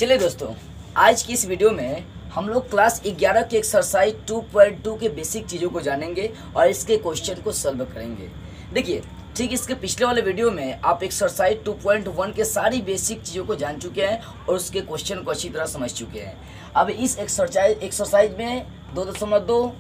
चलिए दोस्तों, आज की इस वीडियो में हम लोग क्लास 11 के एक्सरसाइज 2.2 के बेसिक चीज़ों को जानेंगे और इसके क्वेश्चन को सॉल्व करेंगे। देखिए, ठीक इसके पिछले वाले वीडियो में आप एक्सरसाइज 2.1 के सारी बेसिक चीज़ों को जान चुके हैं और उसके क्वेश्चन को अच्छी तरह समझ चुके हैं। अब इस एक्सरसाइज में 2.2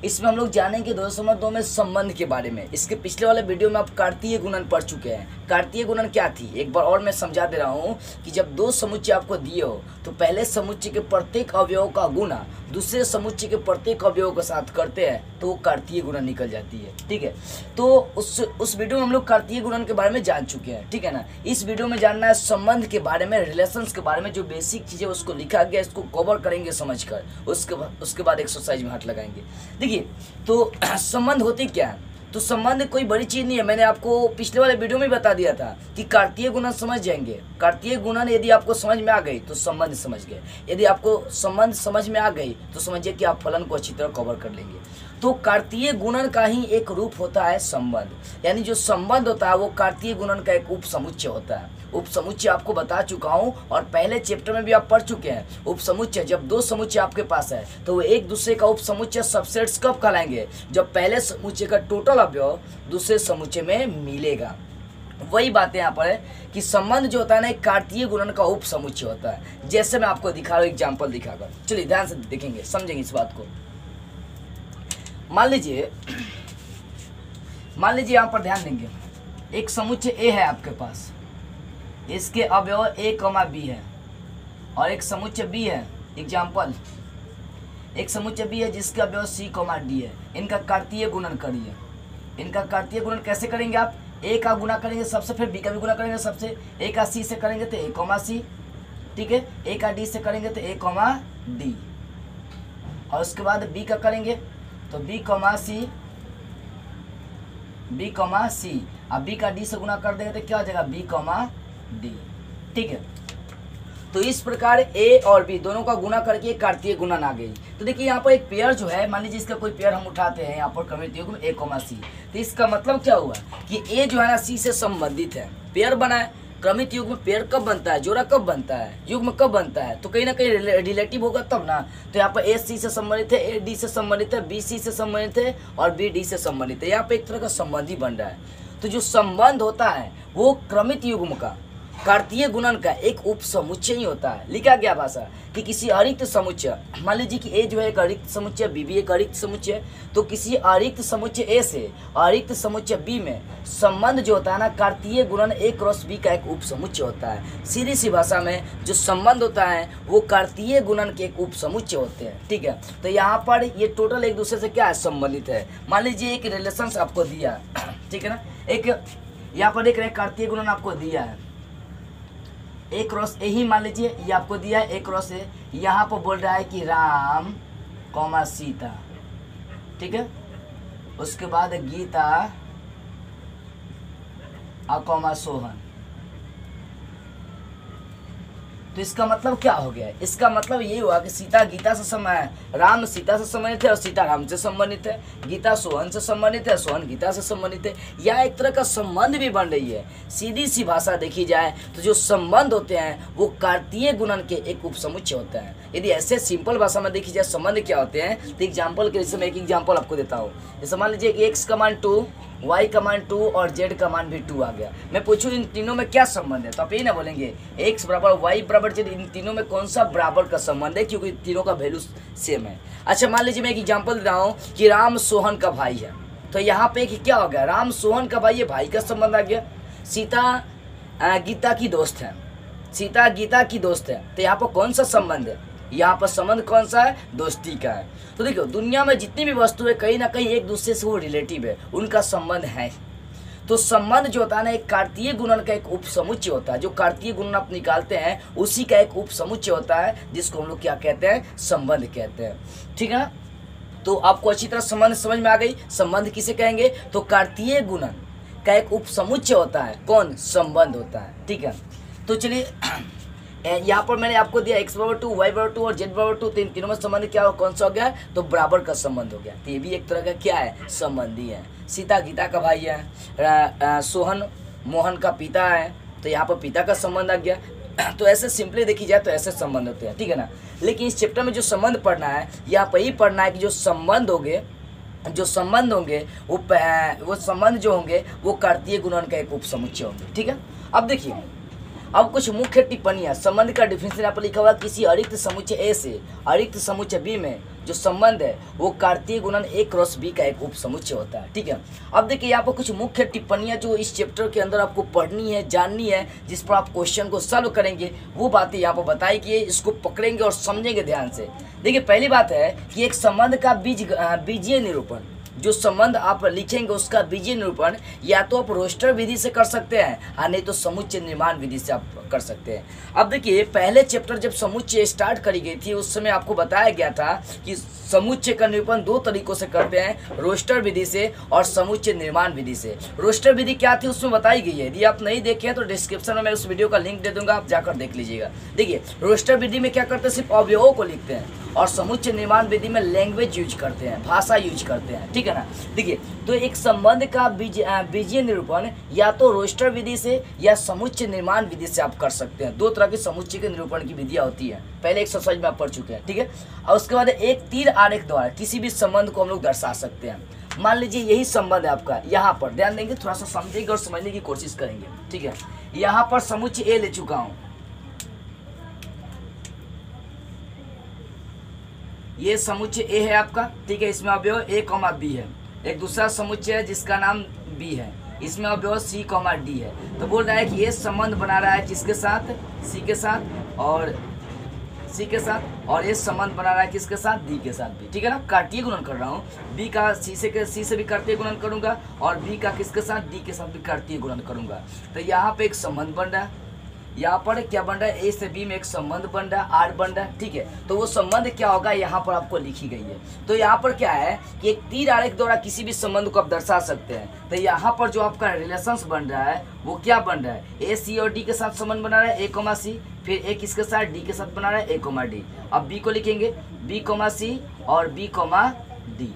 इसमें हम लोग जानेंगे 2.2 में संबंध के बारे में। इसके पिछले वाले वीडियो में आप कार्तीय गुणन पढ़ चुके हैं। कार्तीय गुणन क्या थी, एक बार और मैं समझा दे रहा हूँ कि जब दो समुच्चय आपको दिए हो तो पहले समुच्चय के प्रत्येक अवयव का गुणा दूसरे समुच्चय के प्रत्येक अवयव के साथ करते हैं तो वो कार्तीय गुणन निकल जाती है। ठीक है, तो उस वीडियो में हम लोग कार्तीय गुणन के बारे में जान चुके हैं। ठीक है ना, इस वीडियो में जानना है संबंध के बारे में, रिलेशंस के बारे में, जो बेसिक चीज़ें उसको लिखा गया इसको कवर करेंगे समझकर। उसके बाद एक्सरसाइज में हाथ लगाएंगे। देखिए, तो संबंध होते क्या है? तो संबंध कोई बड़ी चीज़ नहीं है। मैंने आपको पिछले वाले वीडियो में बता दिया था कि कार्तीय गुणन समझ जाएंगे। कार्तीय गुणन यदि आपको समझ में आ गई तो संबंध समझ गए। यदि आपको संबंध समझ में आ गई तो समझिए कि आप फलन को अच्छी तरह कवर कर लेंगे। तो कार्तीय गुणन का ही एक रूप होता है संबंध, यानी जो संबंध होता है वो कार्तीय गुणन का एक उपसमुच्चय होता है। उपसमुच्चय आपको बता चुका हूँ और पहले चैप्टर में भी आप पढ़ चुके हैं। उपसमुच्चय, जब दो समुच्चय आपके पास है तो वो एक दूसरे का उपसमुच्चय सबसेट्स कब कहलाएंगे? जब पहले समुच्चय का टोटल अवयव दूसरे समुच्चय में मिलेगा। वही बात यहाँ पर है कि संबंध जो होता है ना, एक कार्तीय गुणन का उपसमुच्चय होता है। जैसे मैं आपको दिखा रहा हूँ एग्जाम्पल दिखाकर। चलिए ध्यान से देखेंगे, समझेंगे इस बात को। मान लीजिए यहाँ पर ध्यान देंगे, एक समुच्चय ए है आपके पास, इसके अवयव a, b है, और एक समुच्चय b है। एग्जाम्पल, एक समुच्चय b है जिसके अवयव c, d है। इनका कार्तीय गुणन करिए। इनका कार्तीय गुणन कैसे करेंगे? आप a का गुणा करेंगे सबसे, फिर b का भी गुणा करेंगे सबसे। a का c से करेंगे तो a, c, ठीक है। a का d से करेंगे तो a, d, और उसके बाद b का करेंगे तो b, c, अब b का d से गुणा कर देंगे तो क्या हो जाएगा? b, d। ठीक है, तो इस प्रकार a और b दोनों का गुणा करके कार्तीय गुणन आ गई। तो देखिए यहाँ पर एक पेयर जो है, मान लीजिए इसका कोई पेयर हम उठाते हैं यहाँ पर क्रमित युग्म a, c, तो इसका मतलब क्या हुआ कि a जो है ना c से संबंधित है। पेयर बना है। क्रमित युग्म पेयर कब बनता है? जोड़ा कब बनता है? युग्म कब बनता है? तो कहीं ना कहीं रिलेटिव होगा तब ना। तो यहाँ पर a c से संबंधित है, a d से संबंधित है, b c से संबंधित है और b d से संबंधित है। यहाँ पे एक तरह का संबंधी बन रहा है। तो जो संबंध होता है वो क्रमित युग्म का कार्तीय गुणन का एक उपसमुच्चय ही होता है। लिखा गया भाषा कि किसी अरिक्त समुच्चय, मान लीजिए कि a जो है एक अरिक्त समुच्चय, b भी एक अरिक्त समुच्चय, तो किसी अरिक्त समुच्चय a से अरिक्त समुच्चय b में संबंध जो होता है ना, कार्तीय गुणन a क्रॉस b का एक उपसमुच्चय होता है। सीधी सी भाषा में जो संबंध होता है वो कार्तीय गुणन के एक उपसमुच्चय होते हैं। ठीक है, तो यहाँ पर ये टोटल एक दूसरे से क्या है? संबंधित है। मान लीजिए एक रिलेशन आपको दिया, ठीक है ना, एक यहाँ पर एक कार्तीय गुणन आपको दिया है a क्रॉस ए ही, मान लीजिए ये आपको दिया है a क्रॉस ए। यहाँ पर बोल रहा है कि राम, सीता, ठीक है, उसके बाद गीता और सोहन। तो इसका मतलब क्या हो गया? इसका मतलब ये हुआ कि सीता गीता से राम सीता से संबंधित है और सीता राम से संबंधित है, गीता सोहन से संबंधित है, सोहन गीता से संबंधित है। यह एक तरह का संबंध भी बन रही है। सीधी सी भाषा देखी जाए तो जो संबंध होते हैं वो कार्तीय गुणन के एक उपसमुच्चय होता है। यदि ऐसे सिंपल भाषा में देखी जाए संबंध क्या होते हैं, तो एग्जाम्पल के जैसे मैं एक एग्जाम्पल आपको देता हूँ। जैसे मान लीजिए x का मान 2, y का मान 2 और z का मान भी 2 आ गया। मैं पूछूं इन तीनों में क्या संबंध है, तो आप यही ना बोलेंगे x बराबर y बराबर z। इन तीनों में कौन सा बराबर का संबंध है? क्योंकि तीनों का वैल्यू सेम है। अच्छा, मान लीजिए मैं एक एग्जांपल दे रहा हूँ कि राम सोहन का भाई है, तो यहाँ पे क्या हो गया? राम सोहन का भाई, ये भाई का संबंध आ गया। सीता गीता की दोस्त है, सीता गीता की दोस्त है, तो यहाँ पर कौन सा संबंध है? यहाँ पर संबंध कौन सा है? दोस्ती का है। तो देखो, दुनिया में जितनी भी वस्तु है कहीं ना कहीं एक दूसरे से वो रिलेटिव है, उनका संबंध है। तो संबंध जो होता है ना, एक कार्तीय गुणन का एक उपसमुच्चय होता है। जो कार्तीय गुणन आप निकालते हैं उसी का एक उपसमुच्चय होता है, जिसको हम लोग क्या कहते हैं? संबंध कहते हैं। ठीक है ना, तो आपको अच्छी तरह संबंध समझ में आ गई। संबंध किसे कहेंगे? तो कार्तीय गुणन का एक उपसमुच्चय होता है। कौन? संबंध होता है। ठीक है, तो चलिए यहाँ पर मैंने आपको दिया x बराबर 2, y बराबर 2 और z बराबर 2। तीनों में संबंध क्या हो? कौन सा हो गया? तो बराबर का संबंध हो गया। तो ये भी एक तरह का क्या है? संबंधी है। सीता गीता का भाई है, सोहन मोहन का पिता है, तो यहाँ पर पिता का संबंध आ गया। तो ऐसे सिंपली देखी जाए तो ऐसे संबंध होते हैं, ठीक है ना। लेकिन इस चैप्टर में जो संबंध पढ़ना है, यहाँ पर ही पढ़ना है कि जो संबंध होंगे वो संबंध जो होंगे वो कार्तीय गुणन का एक उपसमुच्चय होंगे, ठीक है। अब देखिए, अब कुछ मुख्य टिप्पणियां। संबंध का डिफिनेशन यहाँ पर लिखा हुआ, किसी अरिक्त समुच्चय ए से अरिक्त समुच्चय बी में जो संबंध है वो कार्तीय गुणन ए क्रॉस बी का एक उपसमुच्चय होता है, ठीक है। अब देखिए यहाँ पर कुछ मुख्य टिप्पणियां जो इस चैप्टर के अंदर आपको पढ़नी है, जाननी है, जिस पर आप क्वेश्चन को सॉल्व करेंगे, वो बातें यहाँ पर बताई गई है। इसको पकड़ेंगे और समझेंगे ध्यान से। देखिए पहली बात है कि एक संबंध का बीजीय निरूपण, जो संबंध आप लिखेंगे उसका बीजीय निरूपण या तो आप रोस्टर विधि से कर सकते हैं और नहीं तो समुच्चय निर्माण विधि से आप कर सकते हैं। अब देखिए, पहले चैप्टर जब समुच्चय स्टार्ट करी गई थी उस समय आपको बताया गया था कि समुच्चय का निरूपण दो तरीकों से करते हैं, रोस्टर विधि से और समुच्चय निर्माण विधि से। रोस्टर विधि क्या थी उसमें बताई गई है, यदि आप नहीं देखे तो डिस्क्रिप्शन में मैं उस वीडियो का लिंक दे दूंगा, आप जाकर देख लीजिएगा। देखिए रोस्टर विधि में क्या करते हैं, सिर्फ अवयवों को लिखते हैं, और समुच्चय निर्माण विधि में लैंग्वेज यूज करते हैं, भाषा यूज करते हैं, ठीक है ना। देखिए तो एक संबंध का बीजीय निरूपण या तो रोस्टर विधि से या समुच्चय निर्माण विधि से आप कर सकते हैं। दो तरह के समुच्चय के निरूपण की विधियां होती है, पहले एक्सरसाइज में आप पढ़ चुके हैं, ठीक है। और उसके बाद एक तीर आरेख द्वारा किसी भी संबंध को हम लोग दर्शा सकते हैं। मान लीजिए यही संबंध है आपका, यहाँ पर ध्यान देंगे, थोड़ा सा समझेंगे और समझने की कोशिश करेंगे, ठीक है। यहाँ पर समुच्चय ए ले चुका हूँ, ये समुच्चय ए है आपका, ठीक है। इसमें अवयव ए कॉमा बी है। एक दूसरा समुच्चय है जिसका नाम बी है, इसमें अवयव सी कॉमा डी है। तो बोल रहा है कि ये संबंध बना रहा है किसके साथ, सी के साथ और सी के साथ, और ये संबंध बना रहा है किसके साथ, डी के साथ भी, ठीक है ना। कार्तीय गुणन कर रहा हूँ, बी का सी से भी कार्तीय गुणन करूंगा और बी का किसके साथ, डी के साथ भी कार्तीय गुणन करूंगा। तो यहाँ पे एक संबंध बन रहा है, यहाँ पर क्या बन रहा है, ए से बी में एक संबंध बन रहा है, आर बन रहा है, ठीक है। तो वो संबंध क्या होगा यहाँ पर आपको लिखी गई है। तो यहाँ पर क्या है कि एक तीर आरेख द्वारा किसी भी संबंध को आप दर्शा सकते हैं। तो यहाँ पर जो आपका रिलेशंस बन रहा है वो क्या बन रहा है, ए सी और डी के साथ संबंध बना रहा है, ए कोमा सी, फिर ए किसके साथ, डी के साथ बना रहा है, ए कोमा डी। अब बी को लिखेंगे बी कोमा सी और बी कोमा डी।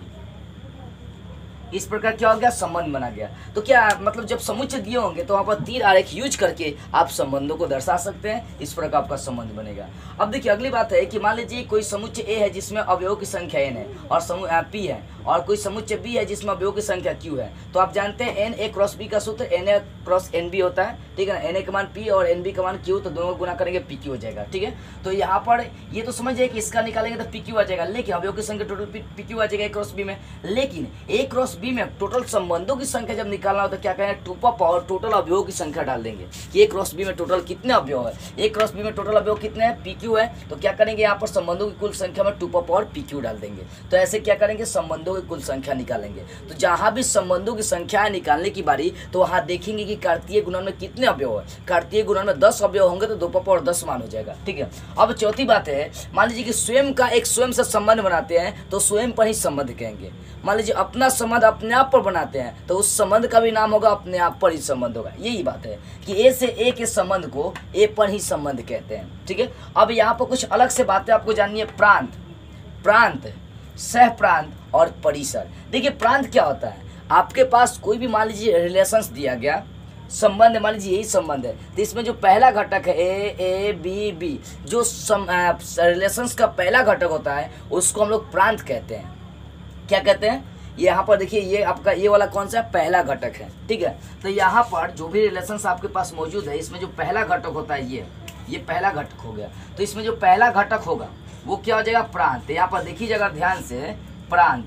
इस प्रकार क्या हो गया, संबंध बना गया। तो क्या मतलब जब समुच्चय दिए होंगे तो वहाँ पर तीर आरेख यूज करके आप संबंधों को दर्शा सकते हैं, इस प्रकार आपका संबंध बनेगा। अब देखिए अगली बात है कि मान लीजिए कोई समुच्चय ए है जिसमें अवयवों की संख्या n है और पी है, और कोई समुच्चय बी है जिसमें अवयवों की संख्या q है। तो आप जानते हैं एन ए क्रॉस बी का सूत्र n A cross n B होता है, ठीक है ना। एन ए का मान पी और एन बी का मान क्यू, तो दोनों को गुना करेंगे पी क्यू हो जाएगा, ठीक है। तो यहाँ पर ये तो समझिए कि इसका निकालेंगे तो पी क्यू आ जाएगा, लेकिन अवयवों की संख्या टोटल पी क्यू आ जाएगा ए क्रॉस बी में। लेकिन ए क्रॉस बी में टोटल संबंधों की संख्या जब निकालना हो तो क्या करेंगे, टू का पावर टोटल अवयवों की संख्या डाल देंगे कि ए क्रॉस बी में टोटल कितने अवयव है। ए क्रॉस बी में टोटल अवयव कितने हैं, पी क्यू है। तो क्या करेंगे, यहाँ पर संबंधों की कुल संख्या में टू का पावर पी क्यू डाल देंगे। तो ऐसे क्या करेंगे, संबंधों की कुल संख्या निकालेंगे। तो जहां भी संबंधों की संख्या निकालने की बारी, तो वहां देखेंगे कि कार्तीय गुणन में कितने अवयव है। कार्तीय गुणन में 10 अवयव होंगे तो 2 का पावर 10 मान हो जाएगा, ठीक है। अब चौथी बात है, मान लीजिए कि स्वयं का एक स्वयं से संबंध बनाते हैं तो स्वयं पर ही संबंध कहेंगे। मान लीजिए अपना संबंध अपने आप पर बनाते हैं तो उस संबंध का भी नाम होगा अपने आप पर ही संबंध होगा। यही बात है कि ए से ए के संबंध को ए पर ही संबंध कहते हैं, ठीक है। अब यहाँ पर कुछ अलग से बातें आपको जाननी है, प्रांत, प्रांत, सह प्रांत और परिसर। देखिए प्रांत क्या होता है, आपके पास कोई भी मान लीजिए रिलेशंस दिया गया, संबंध मान लीजिए यही संबंध है, तो इसमें जो पहला घटक है ए बी बी, जो रिलेशंस का पहला घटक होता है उसको हम लोग प्रांत कहते हैं। क्या कहते हैं, यहाँ पर देखिए ये आपका ये वाला कौन सा पहला घटक है, ठीक है। तो यहाँ पर जो भी रिलेशंस आपके पास मौजूद है इसमें जो पहला घटक होता है ये पहला घटक हो गया। तो इसमें जो पहला घटक होगा वो क्या हो जाएगा, प्रांत। यहाँ पर देखिएगा ध्यान से, प्रांत।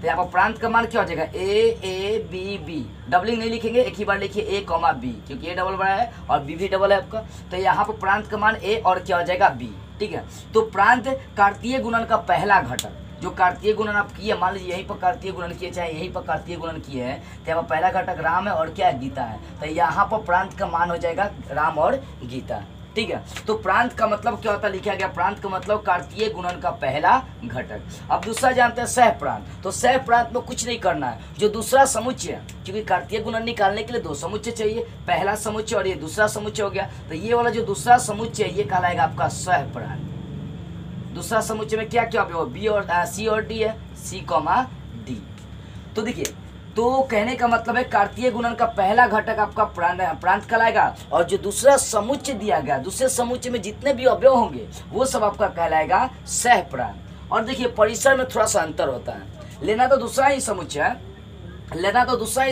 तो यहाँ पर प्रांत का मान क्या हो जाएगा, ए बी बी, डबलिंग नहीं लिखेंगे, एक ही बार लिखिए ए कॉमा बी, क्योंकि ए डबल बड़ा है और बी भी डबल है आपका। तो यहाँ पर प्रांत का मान ए और क्या हो जाएगा बी, ठीक है। तो प्रांत कार्तीय गुणन का पहला घटक, जो कार्तीय गुणन आप किए, मान लीजिए यहीं पर कार्तीय गुणन किए चाहे यहीं पर कार्तीय गुणन किए हैं, तो यहाँ पर पहला घटक राम है और क्या है, गीता है। तो यहाँ पर प्रांत का मान हो जाएगा राम और गीता, ठीक है। तो प्रांत का मतलब क्या होता है, लिखा गया प्रांत का मतलब कार्तीय गुणन का पहला घटक। अब दूसरा जानते हैं सह प्रांत। तो सह प्रांत में कुछ नहीं करना है, जो दूसरा समुच्चय, क्योंकि कार्तीय गुणन निकालने के लिए 2 समुच्चय चाहिए, पहला समुच्चय और ये दूसरा समुच्चय हो गया। तो ये वाला जो दूसरा समुच्चय ये कहलाएगा आपका सह प्रांत। दूसरा समुच्चय में क्या क्या अवयव, बी और सी और डी है, सी कॉमा डी। तो देखिए, तो कहने का मतलब है कार्तीय गुणन का पहला घटक आपका प्रांत कहलाएगा, और जो दूसरा समुच्चय दिया गया, दूसरे समुच्चय में जितने भी अवयव होंगे वो सब आपका कहलाएगा सह प्रांत। और देखिए परिसर में थोड़ा सा अंतर होता है, लेना तो दूसरा ही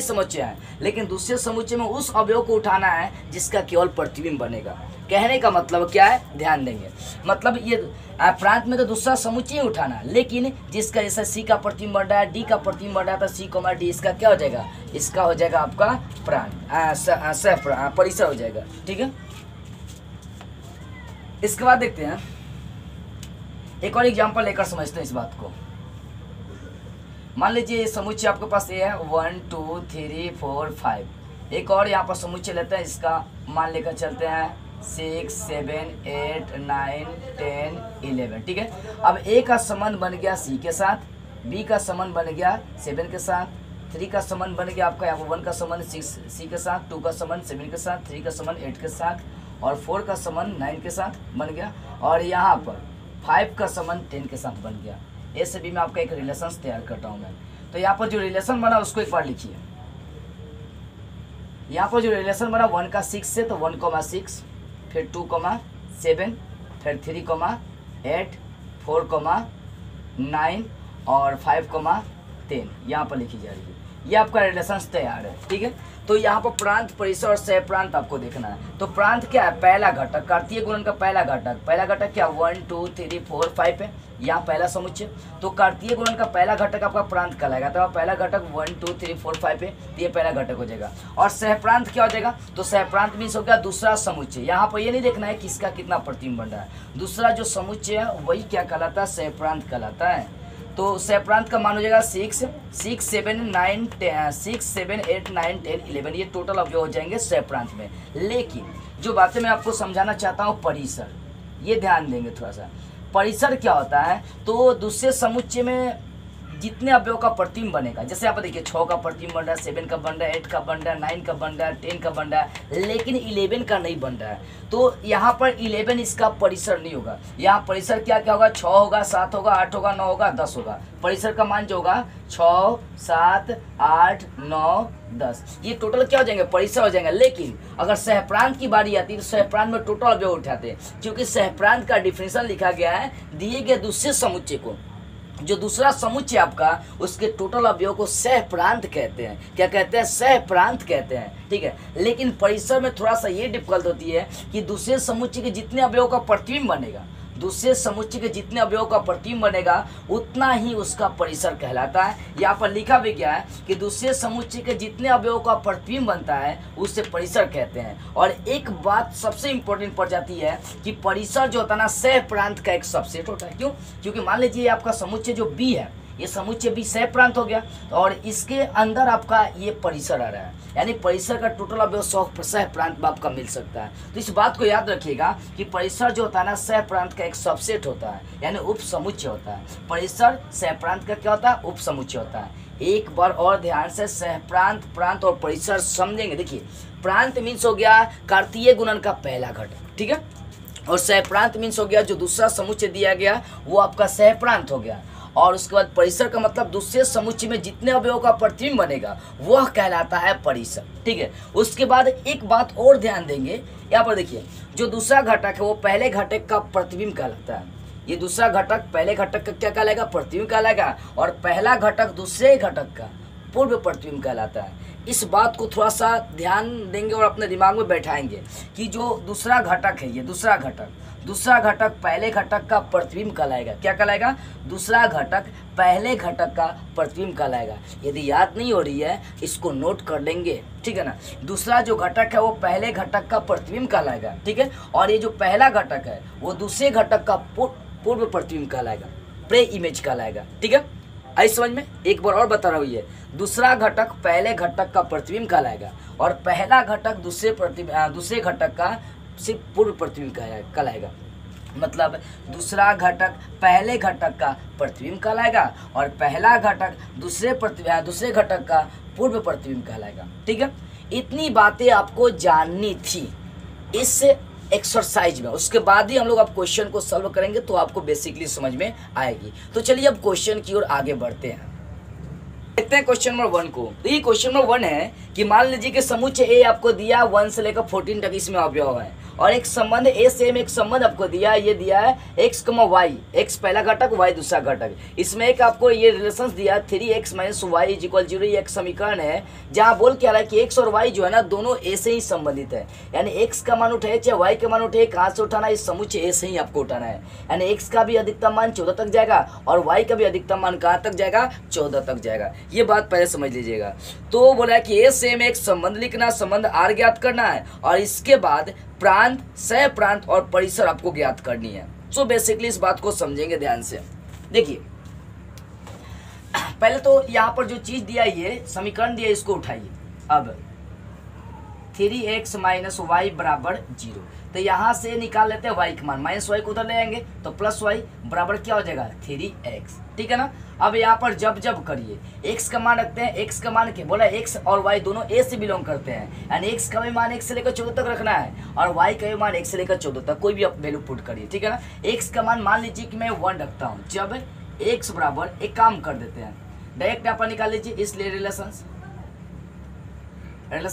समुच्चय है, लेकिन दूसरे समुच्चय में उस अवयव को उठाना है जिसका केवल प्रतिबिंब बनेगा। कहने का मतलब क्या है, ध्यान देंगे, मतलब ये प्रांत में तो दूसरा समुच्चय ही उठाना है, लेकिन जिसका जैसे सी का प्रतिबिंब बन रहा है, डी का प्रतिबिंब बन रहा है, तो सी कोमा डी इसका क्या हो जाएगा, इसका हो जाएगा आपका प्रांत परिसर हो जाएगा। ठीक है, इसके बाद देखते हैं एक और एग्जाम्पल लेकर समझते हैं इस बात को। मान लीजिए ये समुच्चय आपके पास ये है 1 2 3 4 5। एक और यहाँ पर समुच्चय लेते हैं, इसका मान लेकर चलते हैं 6 7 8 9 10 11। ठीक है, अब ए का संबंध बन गया सी के साथ, बी का संबंध बन गया 7 के साथ, 3 का संबंध बन गया आपका यहाँ पर 1 का संबंध 6 सी के साथ, 2 का संबंध 7 के साथ, 3 का संबंध 8 के साथ, और 4 का संबंध 9 के साथ बन गया, और यहाँ पर 5 का संबंध 10 के साथ बन गया। ए से बी में आपका एक रिलेशन तैयार करता हूँ मैं। तो यहाँ पर जो रिलेशन बना उसको एक बार लिखिए। यहाँ पर जो रिलेशन बना 1 का 6 से, तो 1,6, फिर 2,7, फिर 3,8, 4,9 और 5,10 यहाँ पर लिखी जा रही है। ये आपका रिलेशन तैयार है। ठीक है, तो यहाँ पर प्रांत, परिसर और सह प्रांत आपको देखना है। तो प्रांत क्या है, पहला घटक, कार्तीय गुणन का पहला घटक क्या 1 2 3 4 5 है, यहाँ पहला समुच्चय। तो कार्तीय गुणन का पहला घटक आपका प्रांत कहलाएगा, तो पहला घटक 1 2 3 4 5 है, तो ये पहला घटक हो जाएगा। और सह प्रांत क्या हो जाएगा, तो सह प्रांत मीन्स हो गया दूसरा समुच्चय। यहाँ पर ये नहीं देखना है किसका कितना प्रतिबिंब बन रहा है, दूसरा जो समुच्चय है वही क्या कहलाता है, सह प्रांत कहलाता है। तो सह प्रांत का मान हो जाएगा 6 7 9 10 6 7 8 9 10 11, ये टोटल अवयव हो जाएंगे सह प्रांत में। लेकिन जो बातें मैं आपको समझाना चाहता हूँ, परिसर, ये ध्यान देंगे थोड़ा सा। परिसर क्या होता है, तो दूसरे समुच्चय में जितने अवयव का प्रतिबिंब बनेगा, जैसे यहाँ पर देखिए 6 का प्रतिबिंब बन रहा है, 7 का बन रहा है, 8 का बन रहा है, 9 का बन रहा है, 10 का बन रहा है, लेकिन 11 का नहीं बन रहा है। तो यहाँ पर 11 इसका परिसर नहीं होगा। यहाँ परिसर क्या क्या होगा, 6 होगा, 7 होगा, 8 होगा, 9 होगा, 10 होगा। परिसर का मान जो होगा 6 7 8 9 10, ये टोटल क्या हो जाएंगे, परिसर हो जाएंगे। लेकिन अगर सहप्रांत की बारी आती है तो सहप्रांत में टोटल अवयव उठाते हैं, क्योंकि सहप्रांत का डिफिनेशन लिखा गया है दिए गए दूसरे समुच्चय को, जो दूसरा समुच्चय आपका, उसके टोटल अवयव को सह प्रांत कहते हैं। क्या कहते हैं, सह प्रांत कहते हैं। ठीक है, लेकिन परिसर में थोड़ा सा ये डिफिकल्ट होती है कि दूसरे समुच्चय के जितने अवयव का प्रतिबिंब बनेगा, दूसरे समुच्चय के जितने अवयव का प्रतिबिंब बनेगा उतना ही उसका परिसर कहलाता है। यहाँ पर लिखा भी गया है कि दूसरे समुच्चय के जितने अवयव का प्रतिबिंब बनता है उसे परिसर कहते हैं। और एक बात सबसे इंपॉर्टेंट पड़ जाती है कि परिसर जो होता है ना, सह प्रांत का एक सबसेट होता है। क्यों, क्योंकि मान लीजिए आपका समुच्चय जो बी है, ये समुच्चय भी सह प्रांत हो गया, और इसके अंदर आपका ये परिसर आ रहा है, यानी परिसर का टोटल अवयव सह प्रांत में आपका मिल सकता है। तो इस बात को याद रखिएगा कि परिसर जो होता है ना, सह प्रांत का एक सबसेट होता है, यानी उप समुच्चय होता है। परिसर सह प्रांत का क्या होता है, उप समुच्चय होता है। एक बार और ध्यान से सह प्रांत, प्रांत और परिसर समझेंगे। देखिए, प्रांत मीन्स हो गया कार्तीय गुणन का पहला घटक, ठीक है, और सह प्रांत मीन्स हो गया जो दूसरा समुच्चय दिया गया वो आपका सह प्रांत हो गया। और उसके बाद परिसर का मतलब दूसरे समुच्चय में जितने अवयवों का प्रतिबिंब बनेगा वह कहलाता है परिसर। ठीक है, उसके बाद एक बात और ध्यान देंगे, यहाँ पर देखिए जो दूसरा घटक है वो पहले घटक का प्रतिबिंब कहलाता है। ये दूसरा घटक पहले घटक का क्या कहलाएगा, प्रतिबिंब कहलाएगा, और पहला घटक दूसरे घटक का पूर्व प्रतिबिंब कहलाता है। इस बात को थोड़ा सा ध्यान देंगे और अपने दिमाग में बैठाएंगे कि जो दूसरा घटक है, ये दूसरा घटक पहले घटक का प्रतिबिंब कहलाएगा। क्या कहलाएगा, दूसरा घटक पहले घटक का प्रतिबिंब कहलाएगा। यदि याद नहीं हो रही है इसको नोट कर लेंगे, ठीक है ना। दूसरा जो घटक है वो पहले घटक का प्रतिबिंब कहलाएगा, ठीक है, और ये जो पहला घटक है वो दूसरे घटक का पूर्व प्रतिबिंब कहलाएगा, प्रे इमेज कहलाएगा। ठीक है, आई समझ में। एक बार और बता रहा हूँ, ये दूसरा घटक पहले घटक का प्रतिबिंब कहलाएगा, और पहला घटक दूसरे घटक का सिर्फ पूर्व प्रतिबिंब कहलाएगा। मतलब दूसरा घटक पहले घटक का प्रतिबिंब कहलाएगा, और पहला घटक दूसरे घटक का पूर्व प्रतिबिंब कहलाएगा। ठीक है, इतनी बातें आपको जाननी थी इस एक्सरसाइज में। उसके बाद ही हम लोग अब क्वेश्चन को सॉल्व करेंगे तो आपको बेसिकली समझ में आएगी। तो चलिए अब क्वेश्चन की ओर आगे बढ़ते हैं। देखते हैं क्वेश्चन नंबर 1 को। तो ये क्वेश्चन नंबर 1 है कि मान लीजिए कि समुच्चय ए आपको दिया 1 से लेकर 14 तक इसमें अवयव है और एक संबंध ए से एम, एक संबंध आपको दिया है, ये दिया है x, y, x पहला घटक y दूसरा घटक। इसमें एक आपको ये रिलेशंस दिया 3x - y = 0। ये एक समीकरण है जहाँ बोल क्या रहा है कि x और y जो है ना दोनों a से ही संबंधित है, यानी x का मान उठाए चाहे y का मान उठाए, कहाँ से उठाना है, इस समुच्चय a से ही आपको उठाना है। यानी x का भी अधिकतम मान 14 तक जाएगा और y का भी अधिकतम मान कहाँ तक जाएगा, 14 तक जाएगा। ये बात पहले समझ लीजिएगा। तो बोला है कि a से एम एक संबंध लिखना, संबंध r ज्ञात करना है और इसके बाद प्रांत, सह प्रांत और परिसर आपको ज्ञात करनी है। सो बेसिकली इस बात को समझेंगे ध्यान से। देखिए पहले तो यहाँ पर जो चीज दिया है, ये समीकरण दिया है, इसको उठाइए। अब 3x - y = 0, तो यहाँ से निकाल लेते हैं y का मान, -y को उधर ले आएंगे तो +y बराबर क्या हो जाएगा 3x, ठीक है ना। अब यहाँ पर जब जब करिए x का मान रखते हैं, x का मान क्या बोला, x और y दोनों a से बिलोंग करते हैं, यानी x का भी मान 1 से लेकर 14 तक रखना है और y का भी मान 1 से लेकर 14 तक, कोई भी आप वैल्यू पुट करिए, ठीक है ना। x का मान मान लीजिए कि मैं 1 रखता हूँ, जब x बराबर, एक काम कर देते हैं डायरेक्ट यहाँ पर निकाल लीजिए, इसलिए रिलेशन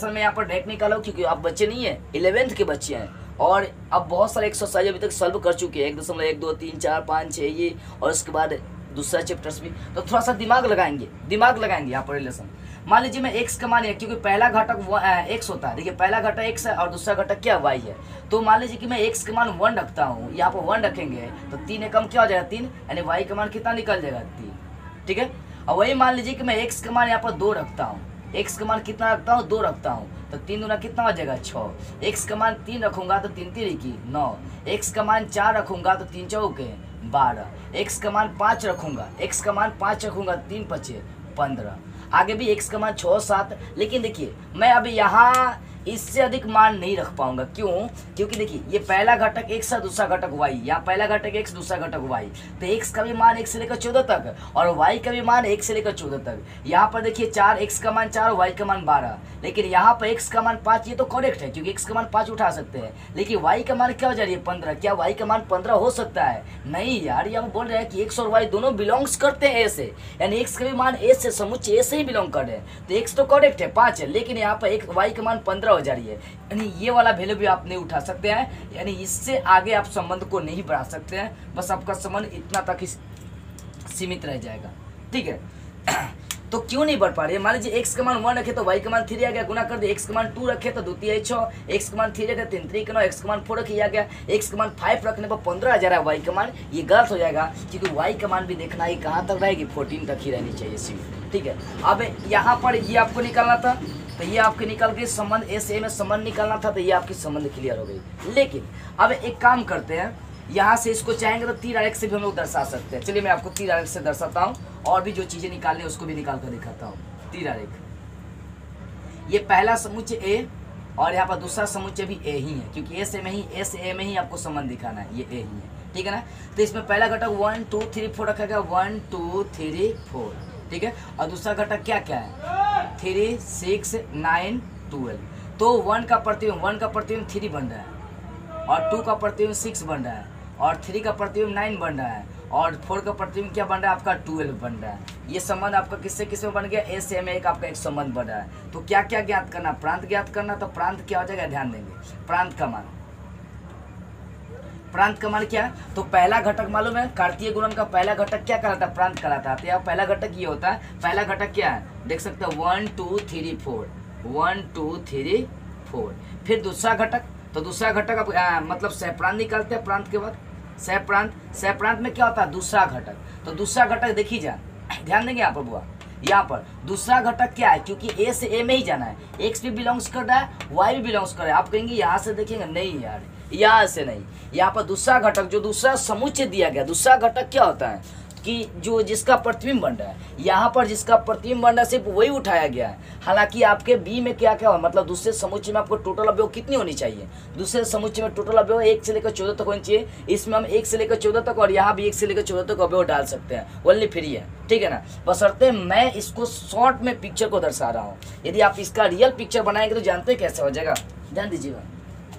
में यहाँ पर डायरेक्ट निकालो क्योंकि आप बच्चे नहीं है, 11th के बच्चे हैं और अब बहुत सारे एक्सरसाइज अभी तक सॉल्व कर चुके हैं, 1.1 2 3 4 5 6 ये, और उसके बाद दूसरा चैप्टर्स भी, तो थोड़ा सा दिमाग लगाएंगे यहाँ पर रिलेशन। मान लीजिए मैं x का मान है, क्योंकि पहला घटक x होता है, देखिए पहला घटक x है और दूसरा घटक क्या y है, तो मान लीजिए कि मैं x का मान 1 रखता हूँ, यहाँ पर 1 रखेंगे तो 3 एकम क्या हो जाएगा 3, यानी y का मान कितना निकल जाएगा 3, ठीक है। और वही मान लीजिए कि मैं x का मान यहाँ पर 2 रखता हूँ, x का मान कितना रखता हूँ 2 रखता हूँ, तो 3 दूना कितना हो जाएगा 6, x का मान 3 रखूंगा तो 3 3 की 9, x का मान 4 रखूंगा तो 3 चौके 12, x का मान 5 रखूंगा, 3 5 15, आगे भी x का मान 6 7। लेकिन देखिए मैं अभी यहाँ इससे अधिक मान नहीं रख पाऊंगा, क्यों, क्योंकि देखिए ये पहला घटक x है, दूसरा घटक y, यहाँ पहला घटक x दूसरा घटक y, तो x का भी मान 1 से लेकर 14 तक और y का भी मान 1 से लेकर 14 तक। यहाँ पर देखिए 4, x का मान 4 y का मान 12, लेकिन यहाँ पर x का मान 5, ये तो करेक्ट है क्योंकि x का मान 5 उठा सकते हैं, लेकिन y का मान क्या हो जा रही है 15, क्या y का मान 15 हो सकता है, नहीं यार, ये हम बोल रहे हैं कि x और y दोनों बिलोंग्स करते हैं a से, यानी x का भी मान a से, समुच्चय a से ही बिलोंग कर रहे हैं, तो x तो करेक्ट है 5 है, लेकिन यहाँ पर y का मान 15 हो जा रही है, यानी ये वाला वैल्यू भी आप नहीं उठा सकते हैं, यानी इससे आगे आप संबंध को नहीं बढ़ा सकते हैं, बस आपका संबंध इतना तक ही सीमित रह जाएगा, ठीक है। तो क्यों नहीं बढ़ पा रही है, मान लीजिए x का मान 1 रखे तो y का मान 3 आ गया, गुना कर दिए, x का मान 2 रखे तो 2 3 6, x का मान 3 रखे 3 3 9, x का मान 4 रखे आ गया, x का मान 5 रखने पर 15 आ जा रहा है y का मान, ये गलत हो जाएगा क्योंकि y का मान भी देखना है कहाँ तक रहेगी, 14 तक ही रहनी चाहिए सीमित, ठीक है। अब यहाँ पर ये आपको निकालना था, तो ये आपके निकल गई संबंध ए से में संबंध निकालना था, तो ये आपकी संबंध क्लियर हो गई। लेकिन अब एक काम करते हैं, यहाँ से इसको चाहेंगे तो तीर आरेख से भी हम लोग दर्शा सकते हैं। चलिए मैं आपको तीर आरेख से दर्शाता हूँ और भी जो चीजें निकालनी है उसको भी निकाल कर दिखाता हूँ। तीर आरेख, ये पहला समुच्चय ए और यहाँ पर दूसरा समुच्चय भी ए ही है, क्योंकि ए से ए में ही आपको संबंध दिखाना है, ये ए ही है, ठीक है ना। तो इसमें पहला घटक 1 2 3 4 रखा गया, 1 2 3 4, ठीक है, और दूसरा घटक क्या क्या है 3 6 9 12, तो 1 का प्रतिबिंब 3 बन रहा है और 2 का प्रतिबिंब 6 बन रहा है और 3 का प्रतिबिंब 9 बन रहा है और 4 का प्रतिबिंब क्या बन रहा है आपका 12 बन रहा है। ये संबंध आपका किससे किस में बन गया, ए से में एक आपका एक संबंध बन रहा है। तो क्या क्या ज्ञात करना, प्रांत ज्ञात करना, तो प्रांत क्या हो जाएगा ध्यान देंगे, प्रांत का मान क्या है, तो पहला घटक मालूम है कार्तीय गुणन का पहला घटक क्या कहलाता है, प्रांत कहलाता है। तो यहाँ पहला घटक ये होता है, पहला घटक क्या है देख सकते हो 1 2 3 4, 1 2 3 4। फिर दूसरा घटक, तो दूसरा घटक अब मतलब सहप्रांत निकालते हैं, प्रांत के बाद सहप्रांत में क्या होता है दूसरा घटक, तो दूसरा घटक देखिए ध्यान देंगे यहाँ पर बुआ, यहाँ पर दूसरा घटक क्या है, क्योंकि ए से ए में ही जाना है, एक्स भी बिलोंग्स कर रहा है वाई भी बिलोंग्स कर रहा है। आप कहेंगे यहाँ से देखेंगे, नहीं यार यहाँ से नहीं, यहाँ पर दूसरा घटक जो दूसरा समुच्चय दिया गया, दूसरा घटक क्या होता है कि जो जिसका प्रतिबिंब बन रहा है, यहाँ पर जिसका प्रतिबिंब बन रहा है सिर्फ वही उठाया गया है। हालांकि आपके बी में क्या क्या हो, मतलब दूसरे समुच्चय में आपको टोटल अवयव कितनी होनी चाहिए, दूसरे समुच्चय में टोटल अवयव 1 से लेकर 14 तक होनी चाहिए, इसमें हम 1 से लेकर 14 तक और यहाँ भी 1 से लेकर 14 तक अवयव डाल सकते हैं, ओनली फ्री है, ठीक है ना। बशर्ते मैं इसको शॉर्ट में पिक्चर को दर्शा रहा हूँ, यदि आप इसका रियल पिक्चर बनाएंगे तो जानते हैं कैसे हो जाएगा, ध्यान दीजिएगा।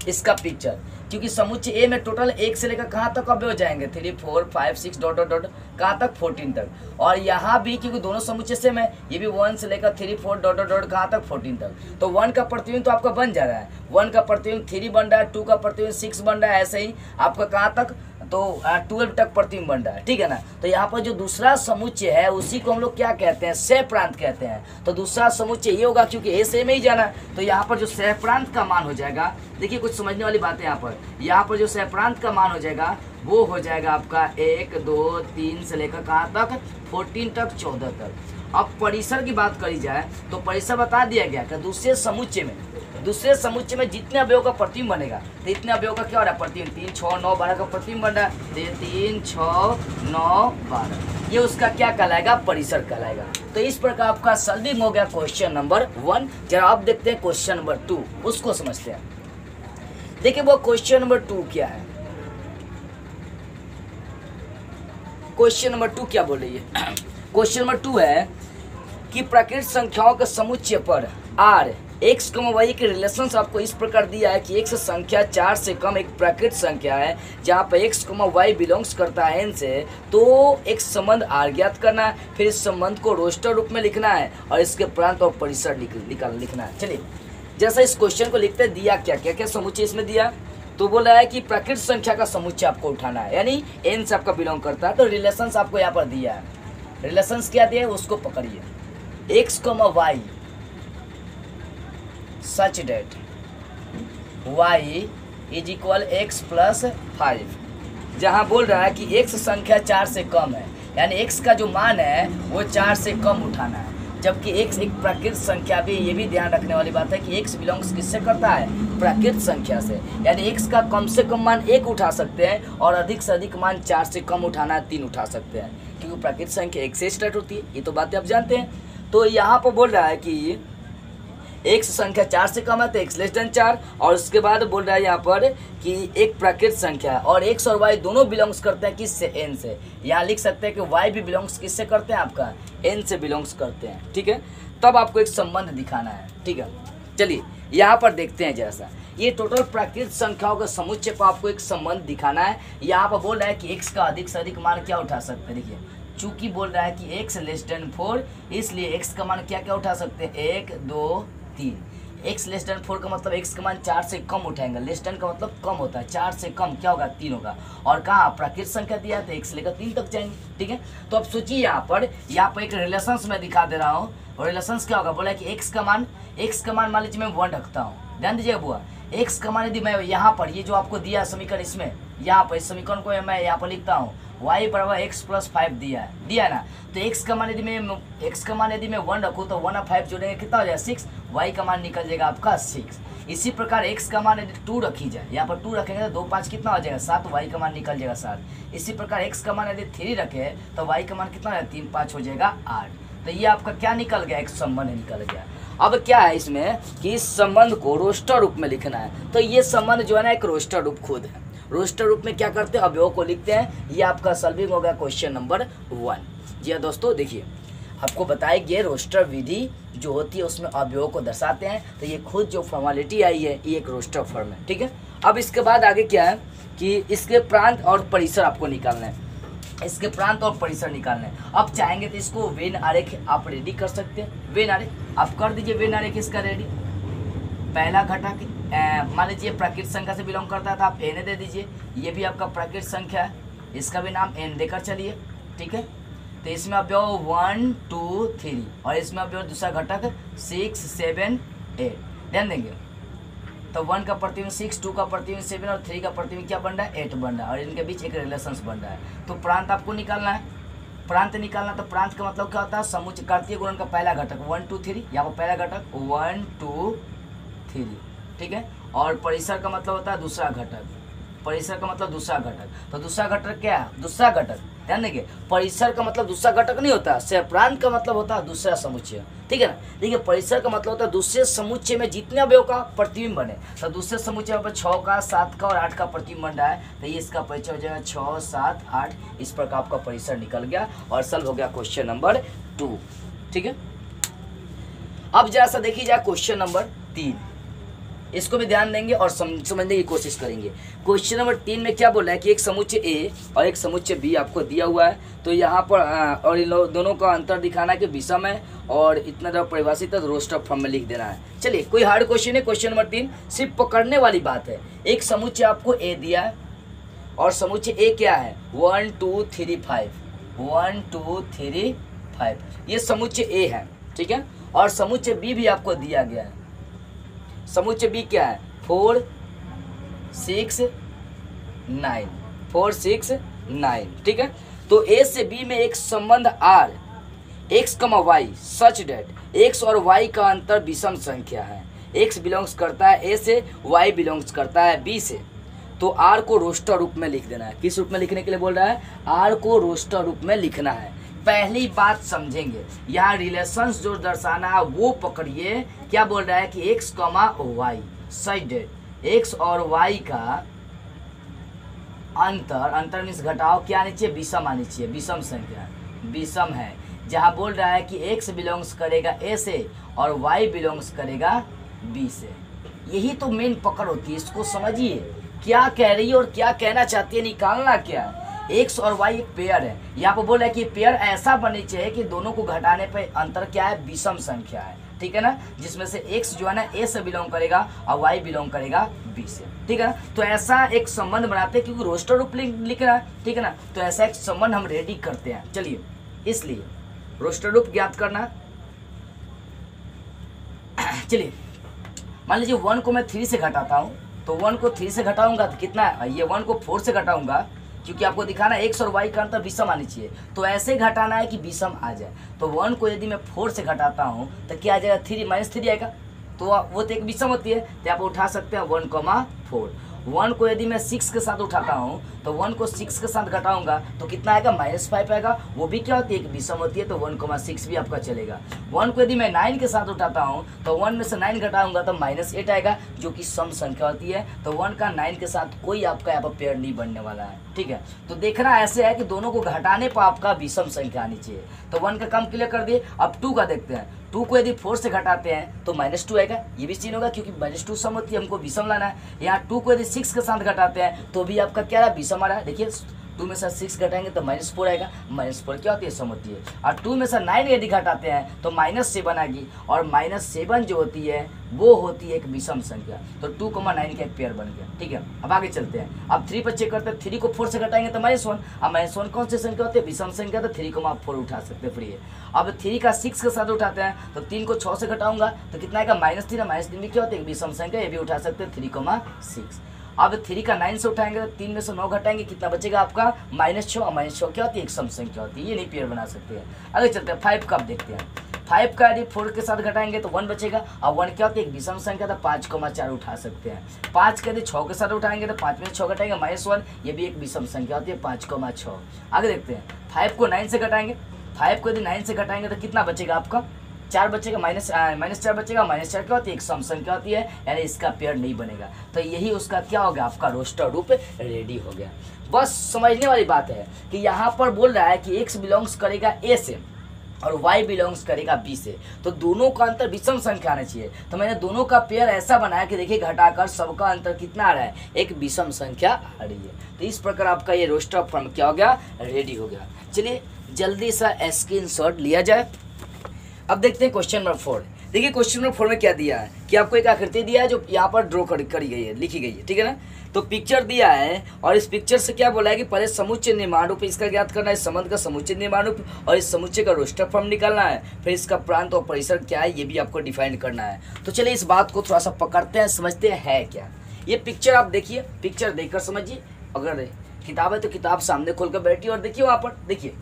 इसका पिक्चर क्योंकि समुच्चय ए में टोटल 1 से लेकर कहाँ तक अवयव जाएंगे, 3 4 5 6 डॉट डॉट डॉट कहाँ तक 14 तक। और यहाँ भी क्योंकि दोनों समुच्चय सेम है, ये भी 1 से लेकर 3 4 डॉट डॉट डॉट कहाँ तक 14 तक। तो 1 का प्रतिबिंब तो आपका बन जा रहा है, 1 का प्रतिबिंब 3 बन रहा है, 2 का प्रतिबिंब 6 बन रहा है, ऐसे ही आपका कहाँ तक तो 12 तक प्रतिबिंब बन रहा है, ठीक है ना। तो यहाँ पर जो दूसरा समुच्चय है उसी को हम लोग क्या कहते हैं, सह प्रांत कहते हैं। तो दूसरा समुच्चय ये होगा क्योंकि ए से में ही जाना, तो यहाँ पर जो सह प्रांत का मान हो जाएगा, देखिए कुछ समझने वाली बात है यहाँ पर जो सह प्रांत का मान हो जाएगा वो हो जाएगा आपका 1 2 3 से लेकर कहाँ तक 14 तक 14 तक। अब परिसर की बात करी जाए तो परिसर बता दिया गया कि दूसरे समुच्चय में जितने अवयव का प्रतिबिंब बनेगा तो इतने अवयव का क्या हो रहा है, प्रतिबिंब 3 6 9 12 का प्रतिबिंब बन रहा है, 3 6 9 12, ये उसका क्या कहलाएगा, परिसर कहलाएगा। तो इस प्रकार आपका सॉल्विंग हो गया क्वेश्चन नंबर 1। जरा आप देखते हैं क्वेश्चन नंबर 2, उसको समझते हैं। देखिए वो क्वेश्चन नंबर 2 क्या है, क्वेश्चन नंबर 2 क्या बोल रही है। क्वेश्चन नंबर 2 है कि प्राकृतिक संख्याओं के समुच्चय पर r x, y के रिलेशन आपको इस प्रकार दिया है कि x संख्या 4 से कम एक प्राकृतिक संख्या है जहाँ पर x, y बिलोंग्स करता है n से, तो एक संबंध r ज्ञात करना है, फिर इस संबंध को रोस्टर रूप में लिखना है और इसके प्रांत और परिसर लिखना है। चलिए जैसा इस क्वेश्चन को लिखते दिया क्या समुच्चय इसमें दिया, तो बोल रहा है कि प्राकृतिक संख्या का समुच्चय आपको उठाना है, यानी n से आपका बिलोंग करता है। तो रिलेशंस आपको यहाँ पर दिया है, रिलेशंस क्या दिया है उसको पकड़िए, x, y such that y is equal x plus 5, जहाँ बोल रहा है कि x संख्या 4 से कम है, यानी x का जो मान है वो 4 से कम उठाना है, जबकि x एक प्राकृतिक संख्या भी, ये भी ध्यान रखने वाली बात है कि x बिलोंग्स किससे करता है, प्राकृतिक संख्या से, यानी x का कम से कम मान 1 उठा सकते हैं और अधिक से अधिक मान 4 से कम उठाना है 3 उठा सकते हैं, क्योंकि प्राकृतिक संख्या 1 से स्टार्ट होती है, ये तो बातें आप जानते हैं। तो यहाँ पर बोल रहा है कि x संख्या 4 से कम है तो x लेस देन 4, और उसके बाद बोल रहा है यहाँ पर कि एक प्राकृतिक संख्या है और x और y दोनों बिलोंग्स करते हैं किससे, n से। यहाँ लिख सकते हैं कि y भी बिलोंग्स किससे करते हैं, आपका n से बिलोंग्स करते हैं, ठीक है। तब आपको एक संबंध दिखाना है, ठीक है। चलिए यहाँ पर देखते हैं, जैसा ये टोटल प्राकृतिक संख्याओं के समुच्चय पर आपको एक संबंध दिखाना है। यहाँ पर बोल रहा है कि x का अधिक से अधिक मान क्या उठा सकते हैं, देखिए चूंकि बोल रहा है कि x लेस देन 4, इसलिए x का मान क्या क्या उठा सकते हैं, 1 2 3। x लेस देन 4 का मतलब x का मान 4 से कम उठाएंगे, लेस देन का मतलब कम होता है, 4 से कम क्या होगा, 3 होगा, और कहाँ प्राकृतिक संख्या दिया है तो x लेकर 3 तक जाएंगे, ठीक है। तो अब सोचिए यहाँ पर एक रिलेशंस में दिखा दे रहा हूँ, और रिलेशंस क्या होगा, बोला कि x का मान मान लीजिए मैं 1 रखता हूँ, ध्यान दीजिएगा बुआ, x का मान यदि मैं यहाँ पर ये जो आपको दिया समीकरण, इसमें यहाँ पर इस समीकरण को मैं यहाँ पर लिखता हूँ, y बराबर x प्लस 5 दिया है ना, तो x का मान यदि मैं 1 रखूँ तो 1 और 5 जोड़ेंगे कितना हो जाएगा, 6, y का मान निकल जाएगा आपका 6। इसी प्रकार x का मान यदि 2 रखी जाए, यहाँ पर 2 रखेंगे तो 2 5 कितना हो जाएगा 7, y का मान निकल जाएगा 7। इसी प्रकार x का मान यदि 3 रखे तो y का मान कितना हो जाएगा, 3 5 हो जाएगा 8। तो ये आपका क्या निकल गया, एक संबंध निकल गया। अब क्या है इसमें कि इस संबंध को रोस्टर रूप में लिखना है, तो ये संबंध जो है ना एक रोस्टर रूप खुद है। रोस्टर रूप में क्या करते हैं, अवयव को लिखते हैं। ये आपका सॉल्विंग हो गया क्वेश्चन नंबर 1। जी हाँ दोस्तों, देखिए आपको बताया गया रोस्टर विधि जो होती है उसमें अवयव को दर्शाते हैं, तो ये खुद जो फॉर्मेलिटी आई है ये एक रोस्टर फॉर्म है, ठीक है। अब इसके बाद आगे क्या है कि इसके प्रांत और परिसर आपको निकालना है, इसके प्रांत और परिसर निकालना है। अब चाहेंगे तो इसको वेन आरेख आप रेडी कर सकते हैं, वेन आरेख आप कर दीजिए, वेन आरेख इसका रेडी। पहला घटक मान लीजिए प्राकृतिक संख्या से बिलोंग करता है तो आप n दे दीजिए, ये भी आपका प्राकृतिक संख्या है, इसका भी नाम n देकर चलिए, ठीक है। तो इसमें अवयव 1 2 3 और इसमें अवयव दूसरा घटक 6 7 8, ध्यान देंगे। तो 1 का प्रतिबिंब 6, 2 का प्रतिबिंब 7 और 3 का प्रतिबिंब क्या बन रहा है, 8 बन रहा है, और इनके बीच एक रिलेशंस बन रहा है। तो प्रांत आपको निकालना है, प्रांत निकालना, तो प्रांत का मतलब क्या होता है, समुच्चय कार्तीय गुणन का पहला घटक 1 2 3, यहाँ पर पहला घटक 1 2 3, ठीक है। और परिसर का मतलब होता है दूसरा घटक, परिसर का मतलब दूसरा घटक। तो दूसरा घटक क्या है, दूसरा घटक, ध्यान देंगे, परिसर का मतलब दूसरा घटक नहीं होता, सहप्रांत का मतलब होता है दूसरा समुच्चय, ठीक है ना। देखिए परिसर का मतलब होता है दूसरे समुच्चय में जितने अवयव का प्रतिबिंब बने, तो दूसरे समुच्चय में 6 का 7 का और 8 का प्रतिबिंब बन रहा है, तो ये इसका परिचय हो जाएगा 6 7 8। इस प्रकार आपका परिसर निकल गया और सॉल्व हो गया क्वेश्चन नंबर 2, ठीक है। अब जैसा देखिए जाए क्वेश्चन नंबर 3, इसको भी ध्यान देंगे और समझने की कोशिश करेंगे। क्वेश्चन नंबर 3 में क्या बोला है कि एक समुच्चय ए और एक समुच्चय बी आपको दिया हुआ है, तो यहाँ पर और इन दोनों का अंतर दिखाना कि विषम है और इतना जब परिभाषित है तो रोस्टर फॉर्म में लिख देना है। चलिए कोई हार्ड क्वेश्चन है। क्वेश्चन नंबर 3 सिर्फ पकड़ने वाली बात है। एक समुच्चय आपको ए दिया है और समुच्चय ए क्या है 1 2 3 5, 1 2 3 5, ये समुच्चय ए है, ठीक है। और समुच्चय बी भी आपको दिया गया है। समुच्चय बी क्या है 4 6 9, 4 6 9, ठीक है। तो ए से बी में एक संबंध R x, y such that x और y का अंतर विषम संख्या है। x बिलोंग्स करता है a से, y बिलोंग्स करता है b से। तो r को रोस्टर रूप में लिख देना है। किस रूप में लिखने के लिए बोल रहा है, r को रोस्टर रूप में लिखना है। पहली बात समझेंगे, यहाँ रिलेशंस जो दर्शाना है वो पकड़िए। क्या बोल रहा है कि x, y such that x और y का अंतर मीन्स घटाओ क्या आनी चाहिए, विषम आनी चाहिए। विषम संख्या विषम है। जहाँ बोल रहा है कि x बिलोंग्स करेगा a से और y बिलोंग्स करेगा b से। यही तो मेन पकड़ होती है। इसको समझिए क्या कह रही है और क्या कहना चाहती है, निकालना क्या है। x और y एक पेयर है। यहाँ पर बोल रहा है कि पेयर ऐसा बननी चाहिए कि दोनों को घटाने पे अंतर क्या है, विषम संख्या है, ठीक है ना। जिसमें से x जो है ना a से बिलोंग करेगा और y बिलोंग करेगा b से, ठीक है ना। तो ऐसा एक संबंध बनाते हैं क्योंकि रोस्टर रूप लिख रहा है, ठीक है ना। तो ऐसा एक संबंध हम रेडी करते हैं। चलिए इसलिए रोस्टर रूप ज्ञात करना। चलिए मान लीजिए 1 को मैं 3 से घटाता हूँ, तो 1 को 3 से घटाऊंगा तो कितना है, ये 1 को 4 से घटाऊंगा क्योंकि आपको दिखाना है x और y का अंतर विषम आनी चाहिए। तो ऐसे घटाना है कि विषम आ जाए। तो 1 को यदि मैं 4 से घटाता हूँ तो क्या आ जाएगा, 3 -3 आएगा। तो वो तो एक विषम होती है, तो आप उठा सकते हैं 1, 4। 1 को यदि मैं 6 के साथ उठाता हूँ तो 1 को 6 के साथ घटाऊंगा तो कितना आएगा, -5 आएगा। वो भी क्या होती है, एक विषम होती है, तो 1, 6 भी आपका चलेगा। 1 को यदि मैं 9 के साथ उठाता हूँ तो 1 में से 9 घटाऊंगा तो -8 आएगा, जो कि सम संख्या होती है। तो 1 का 9 के साथ कोई आपका यहाँ पर पेयर नहीं बनने वाला है, ठीक है। तो देखना ऐसे है कि दोनों को घटाने पर आपका विषम संख्या आनी चाहिए। तो 1 का काम क्लियर कर दिए। अब 2 का देखते हैं। 2 को यदि 4 से घटाते हैं तो -2 आएगा, ये भी सीन होगा क्योंकि -2 सम होती है, हमको विषम लाना है। यहाँ 2 को यदि 6 के साथ घटाते हैं तो भी आपका क्या रहा, विषम आ रहा है। देखिए 2 में से 6 घटाएंगे तो -4 आएगा। -4 क्या होती है, सम होती है। और 2 में से 9 यदि घटाते हैं तो -7 आएगी, और -7 जो होती है वो होती है एक विषम संख्या। तो 2, 9 का एक पेयर बन गया, ठीक है। अब आगे चलते हैं। अब 3 पर चेक करते हैं। 3 को 4 से घटाएंगे तो -1। अब -1 कौन सी संख्या होती है, विषम संख्या। तो 3 को आप 4 उठा सकते हैं, फ्री है। अब 3 का 6 के साथ उठाते हैं तो 3 को 6 से घटाऊंगा तो कितना आएगा, -3। -3 भी क्या होती है, एक विषम संख्या, ये भी उठा सकते हैं 3, 6। अब 3 का 9 से उठाएंगे तो 3 में से 9 घटाएंगे, कितना बचेगा आपका, -6। और -6 क्या होती है, एक सम संख्या होती है, ये नहीं पेयर बना सकते हैं। आगे चलते हैं। 5 का अब देखते हैं। 5 का यदि 4 के साथ घटाएंगे तो 1 बचेगा, और 1 क्या होती है, एक विषम संख्या, तो 5, 4 उठा सकते हैं। 5 का यदि 6 के साथ उठाएंगे तो 5 में 6 घटाएंगे, -1, ये भी एक विषम संख्या होती है, 5, 6। आगे देखते हैं। 5 को 9 से घटाएंगे। 5 को यदि 9 से घटाएंगे तो कितना बचेगा आपका, 4 बचेगा, -4 बचेगा। -4 क्या होती है, एक सम संख्या होती है, यानी इसका पेयर नहीं बनेगा। तो यही उसका क्या हो गया, आपका रोस्टर रूप रेडी हो गया। बस समझने वाली बात है कि यहाँ पर बोल रहा है कि x बिलोंग्स करेगा a से और y बिलोंग्स करेगा b से, तो दोनों का अंतर विषम संख्या आना चाहिए। तो मैंने दोनों का पेयर ऐसा बनाया कि देखिए घटाकर सबका अंतर कितना आ रहा है, एक विषम संख्या आ रही है। तो इस प्रकार आपका ये रोस्टर फॉर्म क्या हो गया, रेडी हो गया। चलिए जल्दी सा स्क्रीनशॉट लिया जाए। अब देखते हैं क्वेश्चन नंबर 4। देखिए क्वेश्चन नंबर 4 में क्या दिया है कि आपको एक आकृति दिया है जो यहाँ पर ड्रॉ करी गई है, लिखी गई है, ठीक है ना। तो पिक्चर दिया है और इस पिक्चर से क्या बोला है कि पहले समुच्चय निर्माण रूप इसका ज्ञात करना है, इस संबंध का समुच्चय निर्माण रूप और इस समुच्चय का रोस्टर फॉर्म निकालना है, फिर इसका प्रांत और परिसर क्या है ये भी आपको डिफाइन करना है। तो चलिए इस बात को थोड़ा सा पकड़ते हैं, समझते हैं है क्या। ये पिक्चर आप देखिए, पिक्चर देखकर समझिए। अगर किताब है तो किताब सामने खोलकर बैठिए और देखिए वहाँ पर देखिए।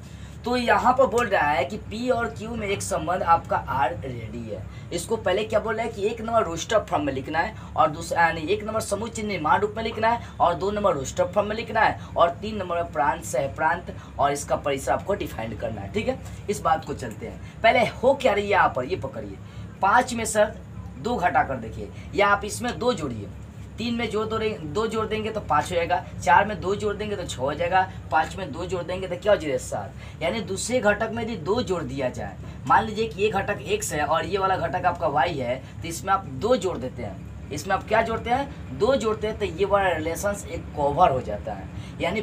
तो यहाँ पर बोल रहा है कि P और Q में एक संबंध आपका R रेडी है। इसको पहले क्या बोल रहा है कि 1 नंबर रोस्टर फॉर्म में लिखना है, और दूसरा यानी 1 नंबर समुच्चय निर्माण रूप में लिखना है, और 2 नंबर रोस्टर फॉर्म में लिखना है, और 3 नंबर में प्रांत सह प्रांत और इसका परिसर आपको डिफाइन करना है, ठीक है। इस बात को चलते हैं। पहले हो क्या रही है यहाँ पर, ये पकड़िए। 5 में सर 2 घटा कर देखिए, या आप इसमें 2 जोड़िए। 3 में 2 जोड़ देंगे तो 5 हो जाएगा, 4 में 2 जोड़ देंगे तो 6 हो जाएगा, 5 में 2 जोड़ देंगे तो क्या हो जाएगा, 7। यानी दूसरे घटक में यदि 2 जोड़ दिया जाए, मान लीजिए कि ये घटक x है और ये वाला घटक आपका y है, तो इसमें आप 2 जोड़ देते हैं। इसमें आप क्या जोड़ते हैं, 2 जोड़ते हैं, तो ये वाला रिलेशंस एक कवर हो जाता है। यानी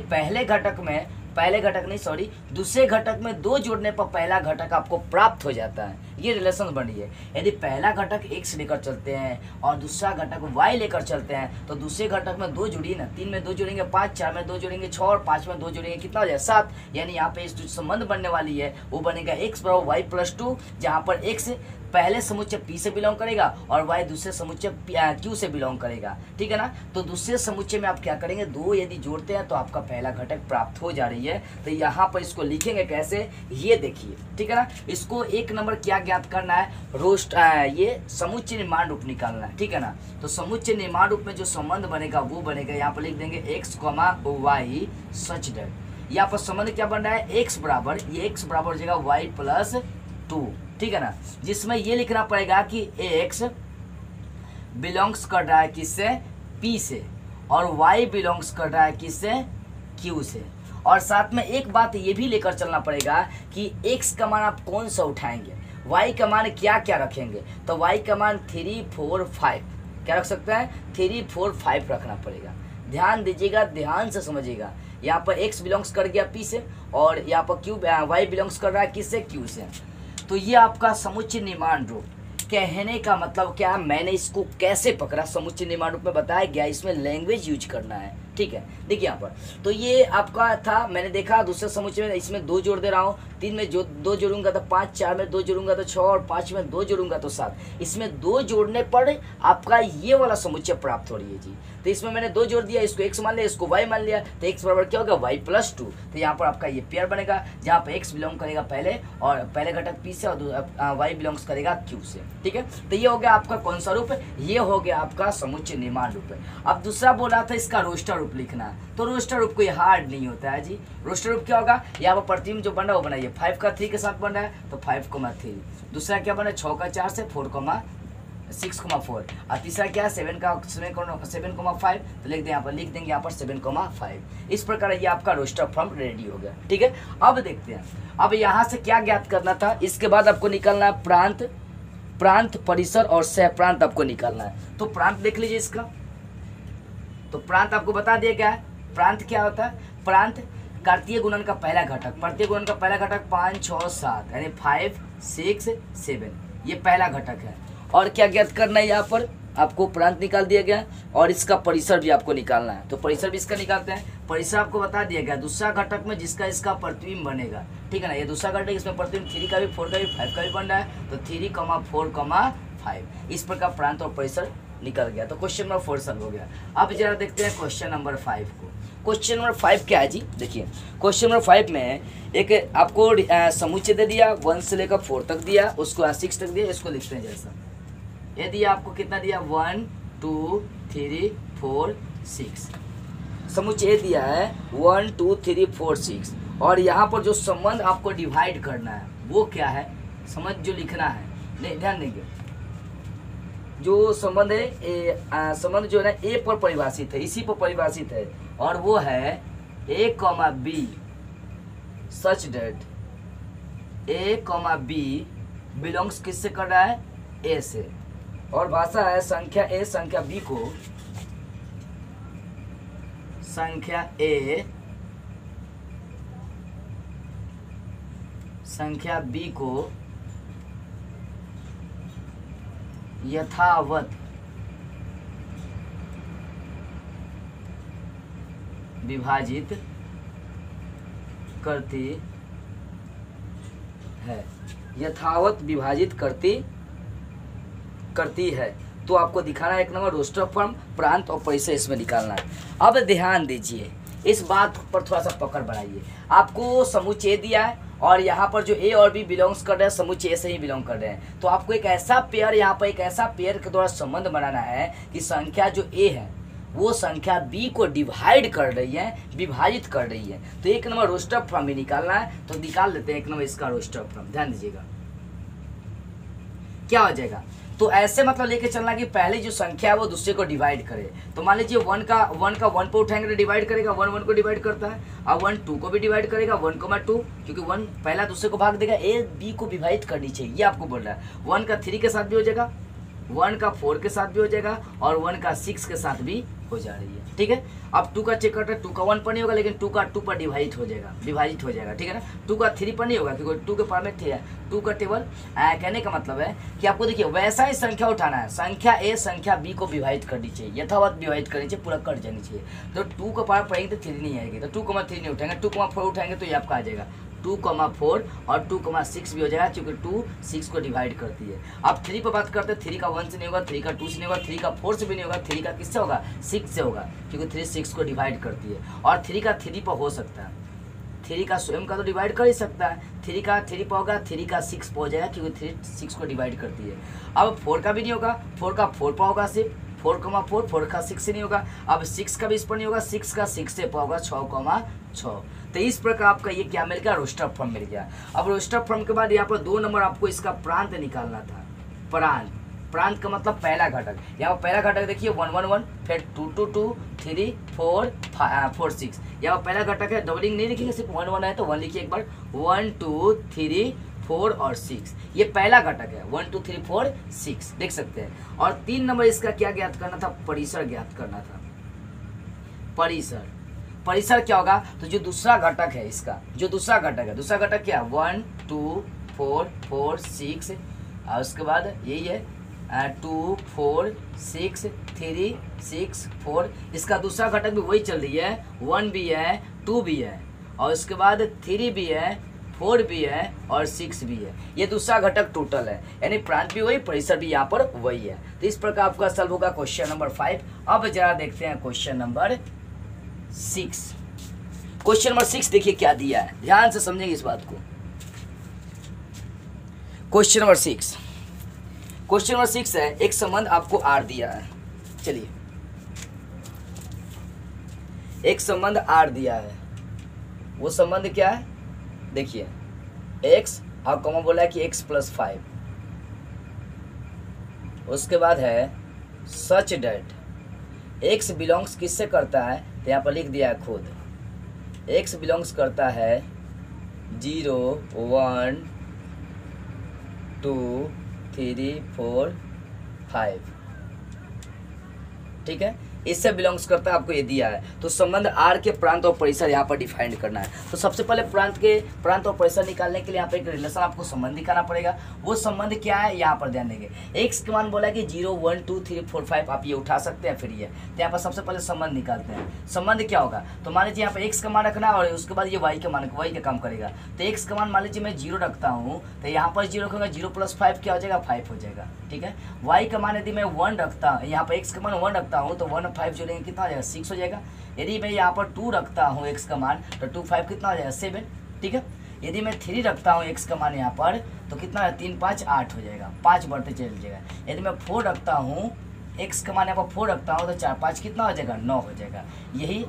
दूसरे घटक में 2 जोड़ने पर पहला घटक आपको प्राप्त हो जाता है। ये रिलेशन बनी है। यदि पहला घटक x लेकर चलते हैं और दूसरा घटक y लेकर चलते हैं, तो दूसरे घटक में 2 जोड़िए ना, 3 में 2 जोड़ेंगे 5, 4 में 2 जोड़ेंगे 6 और 5 में 2 जोड़ेंगे कितना हो जाए 7। यानी यहाँ पे इस जो संबंध बनने वाली है वो बनेगा x बराबर y प्लस 2, जहाँ पर x पहले समुच्चय P से बिलोंग करेगा और y दूसरे समुच्चय Q से बिलोंग करेगा, ठीक है ना। तो दूसरे समुच्चय में आप क्या करेंगे, 2 यदि जोड़ते हैं तो आपका पहला घटक प्राप्त हो जा रही है। तो यहाँ पर इसको लिखेंगे कैसे, ये देखिए, ठीक है ना। इसको 1 नंबर क्या ज्ञात करना है, ये समुच्चय निर्माण रूप निकालना है, ठीक है ना। तो समुच्चय निर्माण रूप में जो संबंध बनेगा वो बनेगा, यहाँ पर लिख देंगे x, y सच दैट, यहाँ पर संबंध क्या बन रहा है, x बराबर, ये x बराबर हो जाएगा y प्लस 2, ठीक है ना। जिसमें ये लिखना पड़ेगा कि x बिलोंग्स कर रहा है किससे, P से, और y बिलोंग्स कर रहा है किससे, Q से। और साथ में एक बात ये भी लेकर चलना पड़ेगा कि x का मान आप कौन सा उठाएंगे, y का मान क्या क्या रखेंगे। तो y का मान 3, 4, 5 क्या रख सकते हैं, 3, 4, 5 रखना पड़ेगा। ध्यान दीजिएगा, ध्यान से समझिएगा। यहाँ पर x बिलोंग्स कर गया P से और यहाँ पर y बिलोंग्स कर रहा है किससे, Q से। तो ये आपका समुच्चय निर्माण रूप। कहने का मतलब क्या, मैंने इसको कैसे पकड़ा, समुच्चय निर्माण रूप में बताया गया, इसमें लैंग्वेज यूज करना है, ठीक है। देखिए यहाँ पर तो ये आपका था, मैंने देखा दूसरे समुच्चय में इसमें 2 जोड़ दे रहा हूँ, 3 में 2 जोड़ूंगा तो 5, 4 में 2 जोड़ूंगा तो 6 और 5 में 2 जोड़ूंगा तो 7। इसमें 2 जोड़ने पर आपका ये वाला समुच्चय प्राप्त हो रही है जी। तो इसमें मैंने 2 जोड़ दिया, इसको x मान लिया, इसको y मान लिया, तो x बराबर क्या होगा, y प्लस 2। तो यहाँ पर आपका ये पेयर बनेगा जहाँ पर x बिलोंग करेगा पहले और पहले घटक P से और y बिलोंग्स करेगा Q से, ठीक है। तो ये हो गया आपका कौन सा रूप, ये हो गया आपका समुच्चय निर्माण रूप। अब दूसरा बोला था इसका रोस्टर रूप लिखना, तो रोस्टर रूप कोई हार्ड नहीं होता है जी। रोस्टर रूप क्या होगा, यहाँ पर प्रतिबिंब जो बन रहा है वो बनाइए, 5 का 3 के साथ बन रहा है तो 5,3। दूसरा क्या बना है, 6 का 4 से 4,6,4। और तीसरा क्या है, 7,5, तो लिख दें यहाँ पर, यहाँ पर 7,5। इस प्रकार ये आपका रोस्टर फॉर्म रेडी हो गया, ठीक है। अब देखते हैं, अब यहाँ से क्या ज्ञात करना था, इसके बाद आपको निकालना है प्रांत, परिसर और सह प्रांत आपको निकालना है। तो प्रांत देख लीजिए इसका, तो प्रांत आपको बता दिया क्या है, प्रांत क्या होता है, प्रांत कार्तीय गुणन का पहला घटक, प्रत्यय गुणन का पहला घटक 5, 6, 7 यानी 5, 6, 7, ये पहला घटक है। और क्या ज्ञात करना है, यहाँ पर आपको प्रांत निकाल दिया गया और इसका परिसर भी आपको निकालना है। तो परिसर भी इसका निकालते हैं। परिसर आपको बता दिया गया दूसरा घटक में जिसका इसका प्रतिबिंब बनेगा, ठीक है ना। ये दूसरा घटक, इसमें प्रतिबिंब 3 का भी, 4 का भी, 5 का भी बन रहा है, तो 3, 4, 5। इस प्रकार प्रांत और परिसर निकल गया। तो क्वेश्चन नंबर 4 सॉल्व हो गया। अब जरा देखते हैं क्वेश्चन नंबर 5 को। क्वेश्चन नंबर 5 क्या है जी, देखिए क्वेश्चन नंबर 5 में एक आपको समुच्चय दे दिया, 1 से लेकर 4 तक दिया, उसको 6 तक दिया। इसको लिखते हैं जैसा, ये दिया आपको कितना दिया, 1, 2, 3, 4, 6 समुच्चय दिया है 1, 2, 3, 4, 6। और यहाँ पर जो संबंध आपको डिवाइड करना है वो क्या है, समझ जो लिखना है, नहीं ध्यान देंगे। जो संबंध है संबंध जो है ना ए पर परिभाषित है, इसी पर परिभाषित है, और वो है a, b such that a, b belongs किससे कर रहा है, a से। और भाषा है संख्या a संख्या b को, संख्या a संख्या b को यथावत विभाजित करती है, यथावत विभाजित करती है। तो आपको दिखाना है 1 नंबर रोस्टर फॉर्म, प्रांत और परिसर इसमें निकालना है। अब ध्यान दीजिए, इस बात पर थोड़ा सा पकड़ बढ़ाइए। आपको समुच्चय दिया है और यहाँ पर जो ए और बी बिलोंग्स कर रहे हैं, समुच्चय ए से ही बिलोंग कर रहे हैं। तो आपको एक ऐसा पेयर, यहाँ पर एक ऐसा पेयर के द्वारा संबंध बनाना है कि संख्या जो ए है वो संख्या बी को डिवाइड कर रही है, विभाजित कर रही है। तो 1 नंबर रोस्टर फॉर्म भी निकालना है, तो निकाल लेते हैं 1 नंबर इसका रोस्टर फॉर्म। ध्यान दीजिएगा क्या हो जाएगा। तो ऐसे मतलब लेके चलना कि पहले जो संख्या है वो दूसरे को डिवाइड करे। तो मान लीजिए 1 का 1 पे उठाएंगे तो डिवाइड करेगा, 1 को डिवाइड करता है। अब 1 2 को भी डिवाइड करेगा, 1,2 क्योंकि 1 पहला दूसरे को भाग देगा, ए बी को विभाजित करनी चाहिए, ये आपको बोल रहा है। 1 का 3 के साथ भी हो जाएगा, 1 का 4 के साथ भी हो जाएगा और 1 का 6 के साथ भी हो जा रही है, ठीक है। अब 2 का चेक करते हैं, 2 का 1 पर नहीं होगा, लेकिन 2 का 2 पर विभाजित हो जाएगा, ठीक है ना। 2 का 3 पर नहीं होगा क्योंकि 2 के पार में 3 है। 2 का टेबल कहने का मतलब है कि आपको देखिए वैसा ही संख्या उठाना है, संख्या ए संख्या बी को विभाजित करनी चाहिए, यथावत विभाजित करनी चाहिए, पूरा कट जानी चाहिए। तो 2 का पार पड़ेंगे तो 3 नहीं आएगी, तो 2,3 नहीं उठाएंगे, 2,4 उठाएंगे तो ये आपका आ जाएगा 2,4 और 2,6 भी हो जाएगा क्योंकि 2 6 को डिवाइड करती है। अब 3 पर बात करते हैं, 3 का 1 से नहीं होगा, 3 का 2 से नहीं होगा, 3 का 4 से भी नहीं होगा, 3 का किससे होगा 6 से होगा क्योंकि 3 6 को डिवाइड करती है। और 3 का 3 पर हो सकता है, 3 का स्वयं का तो डिवाइड कर ही सकता है, 3 का 3 पर होगा, 3 का 6 पर हो जाएगा क्योंकि 3 6 को डिवाइड करती है। अब 4 का भी नहीं होगा, 4 का 4 पर होगा सिर्फ 4,4, 4 का 6 से नहीं होगा। अब 6 का भी इस पर नहीं होगा, 6 का 6 से पर होगा 6,6। तो इस प्रकार आपका ये क्या मिल गया, रोस्टर फॉर्म मिल गया। अब रोस्टर फॉर्म के बाद यहाँ पर 2 नंबर आपको इसका प्रांत निकालना था। प्रांत का मतलब पहला घटक, यहाँ पर पहला घटक देखिए 1 1 1, फिर 2 2 2, 3 4 4 6। यहाँ पर पहला घटक है, डबलिंग नहीं लिखेंगे, सिर्फ 1 1 है तो 1 लिखिए एक बार, 1 2 3 4 और 6, ये पहला घटक है 1 2 3 4 6 देख सकते हैं। और 3 नंबर इसका क्या ज्ञात करना था, परिसर ज्ञात करना था। परिसर क्या होगा, तो जो दूसरा घटक है इसका, जो दूसरा घटक क्या 1 2 4 4 6 और उसके बाद यही है 2 4 6 3 6 4, इसका दूसरा घटक भी वही चल रही है, 1 भी है 2 भी है और उसके बाद 3 भी है 4 भी है और 6 भी है। ये दूसरा घटक टोटल है, यानी प्रांत भी वही, परिसर भी यहाँ पर वही है। तो इस प्रकार आपका सॉल्व होगा क्वेश्चन नंबर 5। अब जरा देखते हैं क्वेश्चन नंबर 6। क्वेश्चन नंबर 6 देखिए क्या दिया है, ध्यान से समझेंगे इस बात को। क्वेश्चन नंबर 6 है, एक संबंध आपको आर दिया है। चलिए, एक संबंध आर दिया है, वो संबंध क्या है देखिए, x और कॉमा बोला है कि x + 5, उसके बाद है सच डेट x बिलोंग्स किससे करता है, तो यहाँ पर लिख दिया है खुद, x बिलोंग्स करता है 0 1 2 3 4 5, ठीक है, इससे बिलोंग्स करता है, आपको ये दिया है। तो संबंध आर के प्रांत और परिसर यहाँ पर डिफाइन करना है। तो सबसे पहले प्रांत और परिसर निकालने के लिए यहाँ पर एक रिलेशन आपको संबंध दिखाना पड़ेगा। वो संबंध क्या है यहाँ पर ध्यान देंगे। एक्स के मान बोला है कि 0 1 2 3 4 5, आप ये उठा सकते हैं, फिर ये, तो यहाँ पर सबसे पहले संबंध निकालते हैं। संबंध क्या होगा, तो मान लीजिए यहाँ पर एक्स का मान रखना और उसके बाद ये वाई का मान, वाई का काम करेगा। तो एक्स का मान मान लीजिए मैं 0 रखता हूँ, तो यहाँ पर 0 रखूँगा, 0 + 5 क्या हो जाएगा 5 हो जाएगा, ठीक है। वाई का मान यदि मैं 1 रखता हूँ, यहाँ पर एक्स का मान 1 रखता हूँ तो 1 और 5 जोड़ेंगे कितना हो जाएगा 6 हो जाएगा। यदि मैं यहाँ पर 2 रखता हूँ एक्स का मान तो 2 5 कितना हो जाएगा 7, ठीक है। यदि मैं 3 रखता हूँ एक्स का मान यहाँ पर तो कितना है 3 5 8 हो जाएगा, 5 बढ़ते चल जाएगा। यदि मैं 4 रखता हूँ एक्स का मान यहाँ पर 4 रखता हूँ तो 4 5 कितना हो जाएगा 9 हो जाएगा, यही।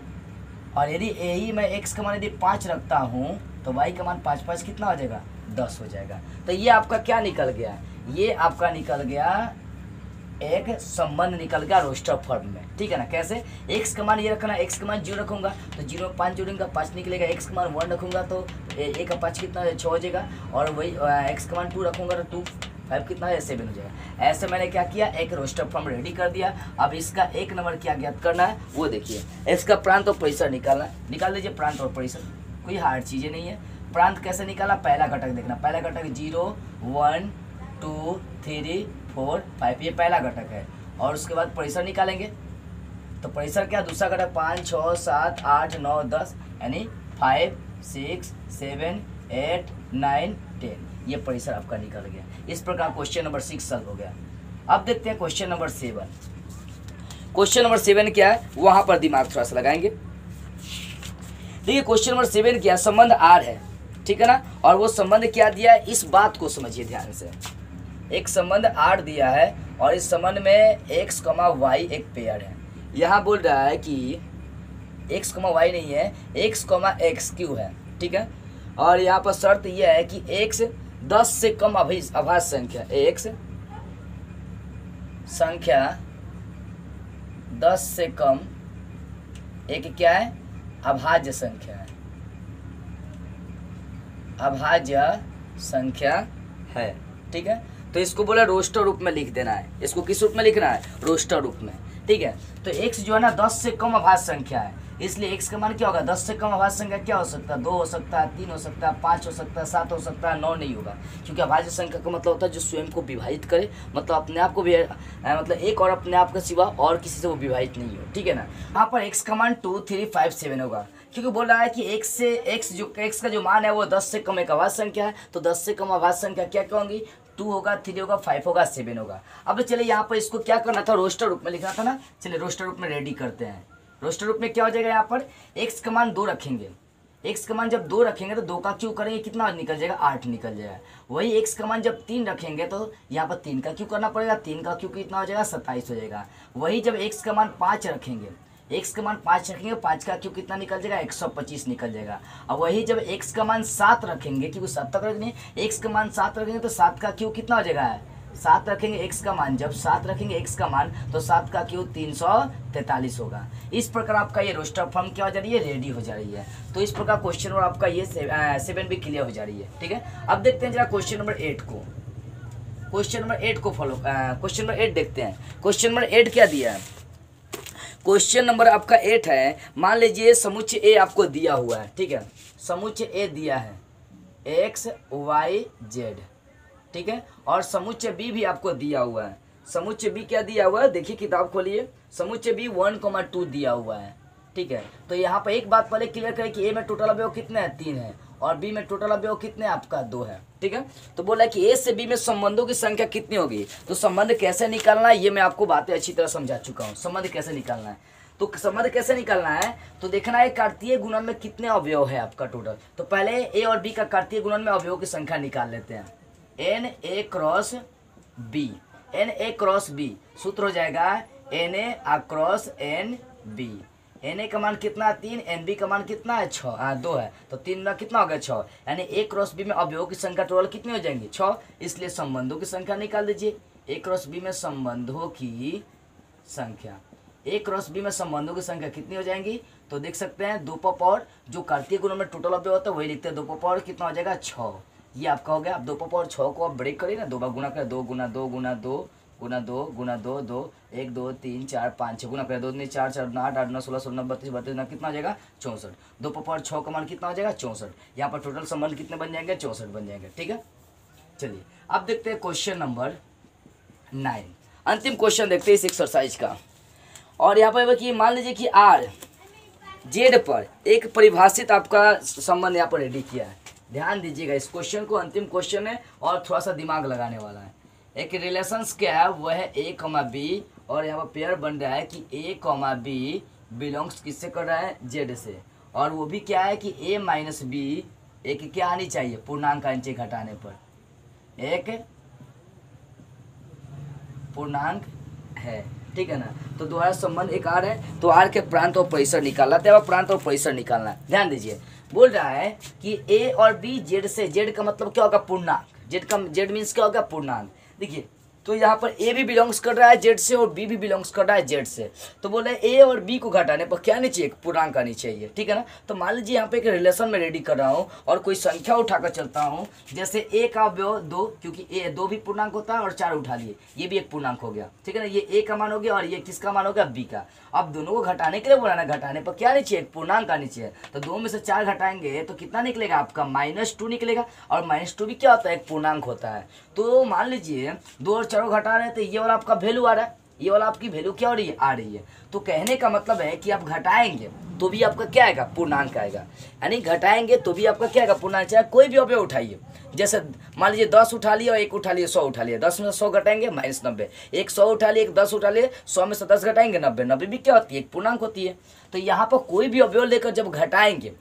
और यदि मैं एक्स का मान यदि 5 रखता हूँ तो वाई का मान 5 5 कितना हो जाएगा 10 हो जाएगा। तो ये आपका क्या निकल गया, ये आपका निकल गया एक संबंध निकल गया रोस्टर फॉर्म में, ठीक है ना। कैसे, एक्स का मान ये रखना, एक्स का मान 0 रखूंगा तो 0 5 जोड़ेंगे 5 निकलेगा, एक्स का मान 1 रखूंगा तो 1 का 5 कितना 6 हो जाएगा, और वही एक्स का मान 2 रखूंगा तो 2 5 कितना है 7 हो जाएगा। ऐसे मैंने क्या किया, एक रोस्टर फॉर्म रेडी कर दिया। अब इसका एक नंबर क्या ज्ञात करना है वो देखिए, इसका प्रांत और परिसर निकालना है। निकाल लीजिए प्रांत और परिसर, कोई हार्ड चीज़ें नहीं है। प्रांत कैसे निकाला, पहला घटक देखना, पहला घटक 0 1 2 3 4 5, ये पहला घटक है। और उसके बाद परिसर निकालेंगे, तो परिसर क्या, दूसरा घटक 5 6 7 8 9 10, यानी 5 6 7 8 9 10, ये परिसर आपका निकल गया। इस प्रकार क्वेश्चन नंबर 6 सॉल्व हो गया। अब देखते हैं क्वेश्चन नंबर 7। क्वेश्चन नंबर 7 क्या है, वहां पर दिमाग थोड़ा सा लगाएंगे। देखिए क्वेश्चन नंबर 7 क्या, संबंध आर है, ठीक है ना, और वो संबंध क्या दिया है इस बात को समझिए ध्यान से। एक संबंध आर दिया है और इस संबंध में x, y एक पेयर है। यहाँ बोल रहा है कि x, y नहीं है, x, x³ है, ठीक है। और यहाँ पर शर्त यह है कि x 10 से कम अभाज्य संख्या, x संख्या 10 से कम एक क्या है, अभाज्य संख्या है, अभाज्य संख्या है, ठीक है। तो इसको बोला रोस्टर रूप में लिख देना है। इसको किस रूप में लिखना है? रोस्टर रूप में, ठीक है। तो x जो है ना 10 से कम अभाज्य संख्या है, इसलिए x का मान क्या होगा? 10 से कम अभाज्य संख्या क्या हो सकता है? 2 हो सकता है, 3 हो सकता है, 5 हो सकता है, 7 हो सकता है, 9 नहीं होगा, क्योंकि अभाज्य संख्या का मतलब होता है जो स्वयं को विभाजित करे, मतलब अपने आप को भी मतलब एक और अपने आप के सिवा और किसी से वो विभाजित नहीं हो, ठीक है ना। यहाँ पर x का मान 2, 3, 5, 7 होगा, क्योंकि बोल रहा है कि x का जो मान है वो 10 से कम एक अभाज्य संख्या है, तो 10 से कम अभाज्य संख्या क्या क्या होंगी? 2 होगा, 3 होगा, 5 होगा, 7 होगा। अब चलिए यहाँ पर इसको क्या करना था? रोस्टर रूप में लिखना था ना। चलिए रोस्टर रूप में रेडी करते हैं। रोस्टर रूप में क्या हो जाएगा? यहाँ पर x का मान 2 रखेंगे। x का मान जब 2 रखेंगे तो 2 का क्यू करेंगे, कितना निकल जाएगा? 8 निकल जाएगा। वही x का मान जब 3 रखेंगे तो यहाँ पर 3 का क्यू करना पड़ेगा, 3 का क्यू कितना हो जाएगा? 27 हो जाएगा। वही जब x का मान 5 रखेंगे, x का मान 5 रखेंगे, 5 का क्यू कितना निकल जाएगा? 125 निकल जाएगा। और वही जब x का मान 7 रखेंगे, क्योंकि 7 तक रखने, x का मान 7 रखेंगे तो 7 का क्यू कितना हो जाएगा? 7 रखेंगे x का मान, जब 7 रखेंगे x का मान तो 7 का क्यू 343 होगा। इस प्रकार आपका ये रोस्टर फॉर्म क्या हो जा रही है? रेडी हो जा रही है। तो इस प्रकार क्वेश्चन और आपका ये 7 भी क्लियर हो जा रही है, ठीक है। अब देखते हैं जरा क्वेश्चन नंबर 8 को। क्वेश्चन नंबर 8 को फॉलो क्वेश्चन नंबर 8 देखते हैं। क्वेश्चन नंबर 8 क्या दिया है? क्वेश्चन नंबर आपका 8 है, मान लीजिए समुच्चय ए आपको दिया हुआ है, ठीक है। समुच्चय ए दिया है x y z, ठीक है। और समुच्चय बी भी आपको दिया हुआ है। समुच्चय बी क्या दिया हुआ है? देखिए किताब खोलिए। समुच्चय बी 1,2 दिया हुआ है, ठीक है। तो यहाँ पर एक बात पहले क्लियर करें कि ए में टोटल अवयव कितने हैं? 3 है, और बी में टोटल अवयव कितने? आपका 2 है, ठीक है। तो बोला कि ए से बी में संबंधों की संख्या कितनी होगी? तो संबंध कैसे निकालना है ये मैं आपको बातें अच्छी तरह समझा चुका हूँ। संबंध कैसे निकालना है, तो संबंध कैसे निकालना है तो देखना है कार्तीय गुणन में कितने अवयव है आपका टोटल। तो पहले ए और बी का कार्तीय गुणन में अवयव की संख्या निकाल लेते हैं। N A cross B, n A cross B सूत्र हो जाएगा n A cross n B. N A का मान कितना? 3, एन बी का मान कितना है? 6, 2 है, तो 3 का कितना हो गया? 6। यानी ए क्रॉस बी में अवयवों की संख्या टोटल कितनी हो जाएंगी? 6। इसलिए संबंधों की संख्या निकाल दीजिए। ए क्रॉस बी में संबंधों की संख्या, ए क्रॉस बी में संबंधों की संख्या कितनी हो जाएंगी? तो देख सकते हैं 2 पर पावर, जो कार्तीय गुणन में टोटल अवयव होता है वही लिखते हैं। 2 पर पावर कितना हो जाएगा? 6। ये आपका हो गया। अब 2 पर पावर 6 को आप ब्रेक करिए ना, 2 बार गुना करें, 2 गुना 2 गुना 2 गुना 2 गुना 2 2 1 2 3 4 5 6 गुना करें, 2 3 4 4 8 8 9 16 16 32 32 कितना हो जाएगा? 64। 2 पर पावर 6 का मान कितना हो जाएगा? 64। यहाँ पर टोटल संबंध कितने बन जाएंगे? 64 बन जाएंगे, ठीक है। चलिए अब देखते हैं क्वेश्चन नंबर 9, अंतिम क्वेश्चन देखते हैं इस एक्सरसाइज का। और यहाँ पर कि मान लीजिए कि आर जेड पर एक परिभाषित आपका संबंध यहाँ पर रेडी किया है। ध्यान दीजिएगा, इस क्वेश्चन को अंतिम क्वेश्चन है और थोड़ा सा दिमाग लगाने वाला है। एक रिलेशंस क्या है? वह है ए कॉमा बी, और यहाँ पर पेयर बन रहा है कि ए कॉमा बी बिलोंग्स किससे कर रहा है? जेड से। और वो भी क्या है कि ए माइनस बी एक क्या आनी चाहिए? पूर्णांक आनी चाहिए, घटाने पर एक पूर्णांक है, ठीक है ना। तो दोबारा संबंध एक आर है, तो आर के प्रांत और परिसर निकालना है। प्रांत और परिसर निकालना है। ध्यान दीजिए, बोल रहा है कि ए और बी जेड से, जेड का मतलब क्या होगा? पूर्णांक। जेड मीन्स क्या होगा? पूर्णांक। देखिए तो यहाँ पर ए भी बिलोंग्स कर रहा है जेड से और बी भी बिलोंग्स कर रहा है जेड से। तो बोले ए और बी को घटाने पर क्या नहीं चाहिए? पूर्णांक आनी चाहिए, ठीक है ना। तो मान लीजिए यहाँ पे एक रिलेशन में रेडी कर रहा हूँ और कोई संख्या उठाकर चलता हूँ, जैसे ए का अवयव 2, क्योंकि ए 2 भी पूर्णांक होता है, और 4 उठा लिए, ये भी एक पूर्णांक हो गया, ठीक है ना। ये ए का मान हो गया और ये किसका मान हो गया? बी का। अब दोनों को घटाने के लिए बोला ना, घटाने पर क्या नहीं चाहिए? पूर्णांक आनी चाहिए। तो 2 में से 4 घटाएंगे तो कितना निकलेगा? आपका -2 निकलेगा, और -2 भी क्या होता है? एक पूर्णांक होता है। तो मान लीजिए 2 और 4 घटा रहे हैं तो ये वाला आपका वैल्यू आ रहा है, ये वाला आपकी वैल्यू क्या हो रही है? आ रही है। तो कहने का मतलब है कि आप घटाएंगे तो भी आपका क्या आएगा? पूर्णांक आएगा। यानी घटाएंगे तो भी आपका क्या आएगा? पूर्णांक। चाहे कोई भी अवयव उठाइए, जैसे मान लीजिए 10 उठा लिया और 1 उठा लिया, 100 उठा लिया, 10 में से 100 घटाएंगे -90, एक 100 उठा लिए, एक 10 उठा लिए, 100 में से 10 घटाएंगे 90, 90 भी क्या होती है? एक पूर्णांक होती है। तो यहाँ पर कोई भी अवयव लेकर जब घटाएंगे,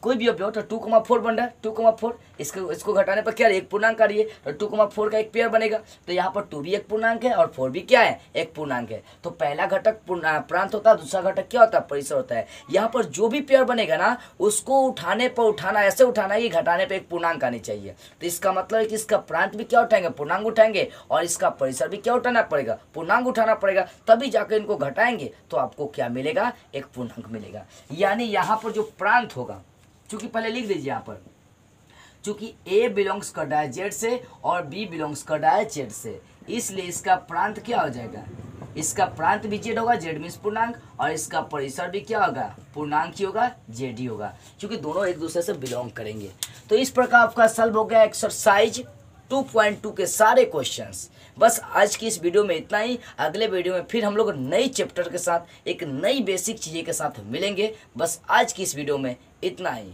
कोई भी अवयव, तो 2,4 बन रहा है, 2,4 इसको घटाने पर क्या है? एक पूर्णांक आ रही है, तो 2,4 का एक पेयर बनेगा। तो यहाँ पर 2 भी एक पूर्णांक है और 4 भी क्या है? एक पूर्णांक है। तो पहला घटक प्रांत होता है, दूसरा घटक क्या होता है? परिसर होता है। यहाँ पर जो भी पेयर बनेगा ना, उसको उठाने पर उठाना, ऐसे उठाना है कि घटाने पर एक पूर्णांक आनी चाहिए। तो इसका मतलब है कि इसका प्रांत भी क्या उठाएंगे? पूर्णांक उठाएंगे, और इसका परिसर भी क्या उठाना पड़ेगा? पूर्णांक उठाना पड़ेगा, तभी जाकर इनको घटाएंगे तो आपको क्या मिलेगा? एक पूर्णांक मिलेगा। यानी यहाँ पर जो प्रांत होगा, चूंकि पहले लिख दीजिए यहाँ पर, चूँकि ए बिलोंग्स करता है जेड से और बी बिलोंग्स करता है जेड से, इसलिए इसका प्रांत क्या हो जाएगा, इसका प्रांत भी जेड होगा, जेड मीन्स पूर्णांक, और इसका परिसर भी क्या होगा, पूर्णांक ही होगा, जेड ही होगा, क्योंकि दोनों एक दूसरे से बिलोंग करेंगे। तो इस प्रकार आपका सॉल्व हो गया एक्सरसाइज 2.2 के सारे क्वेश्चंस। बस आज की इस वीडियो में इतना ही। अगले वीडियो में फिर हम लोग नई चैप्टर के साथ एक नई बेसिक चीज़ें के साथ मिलेंगे। बस आज की इस वीडियो में इतना ही।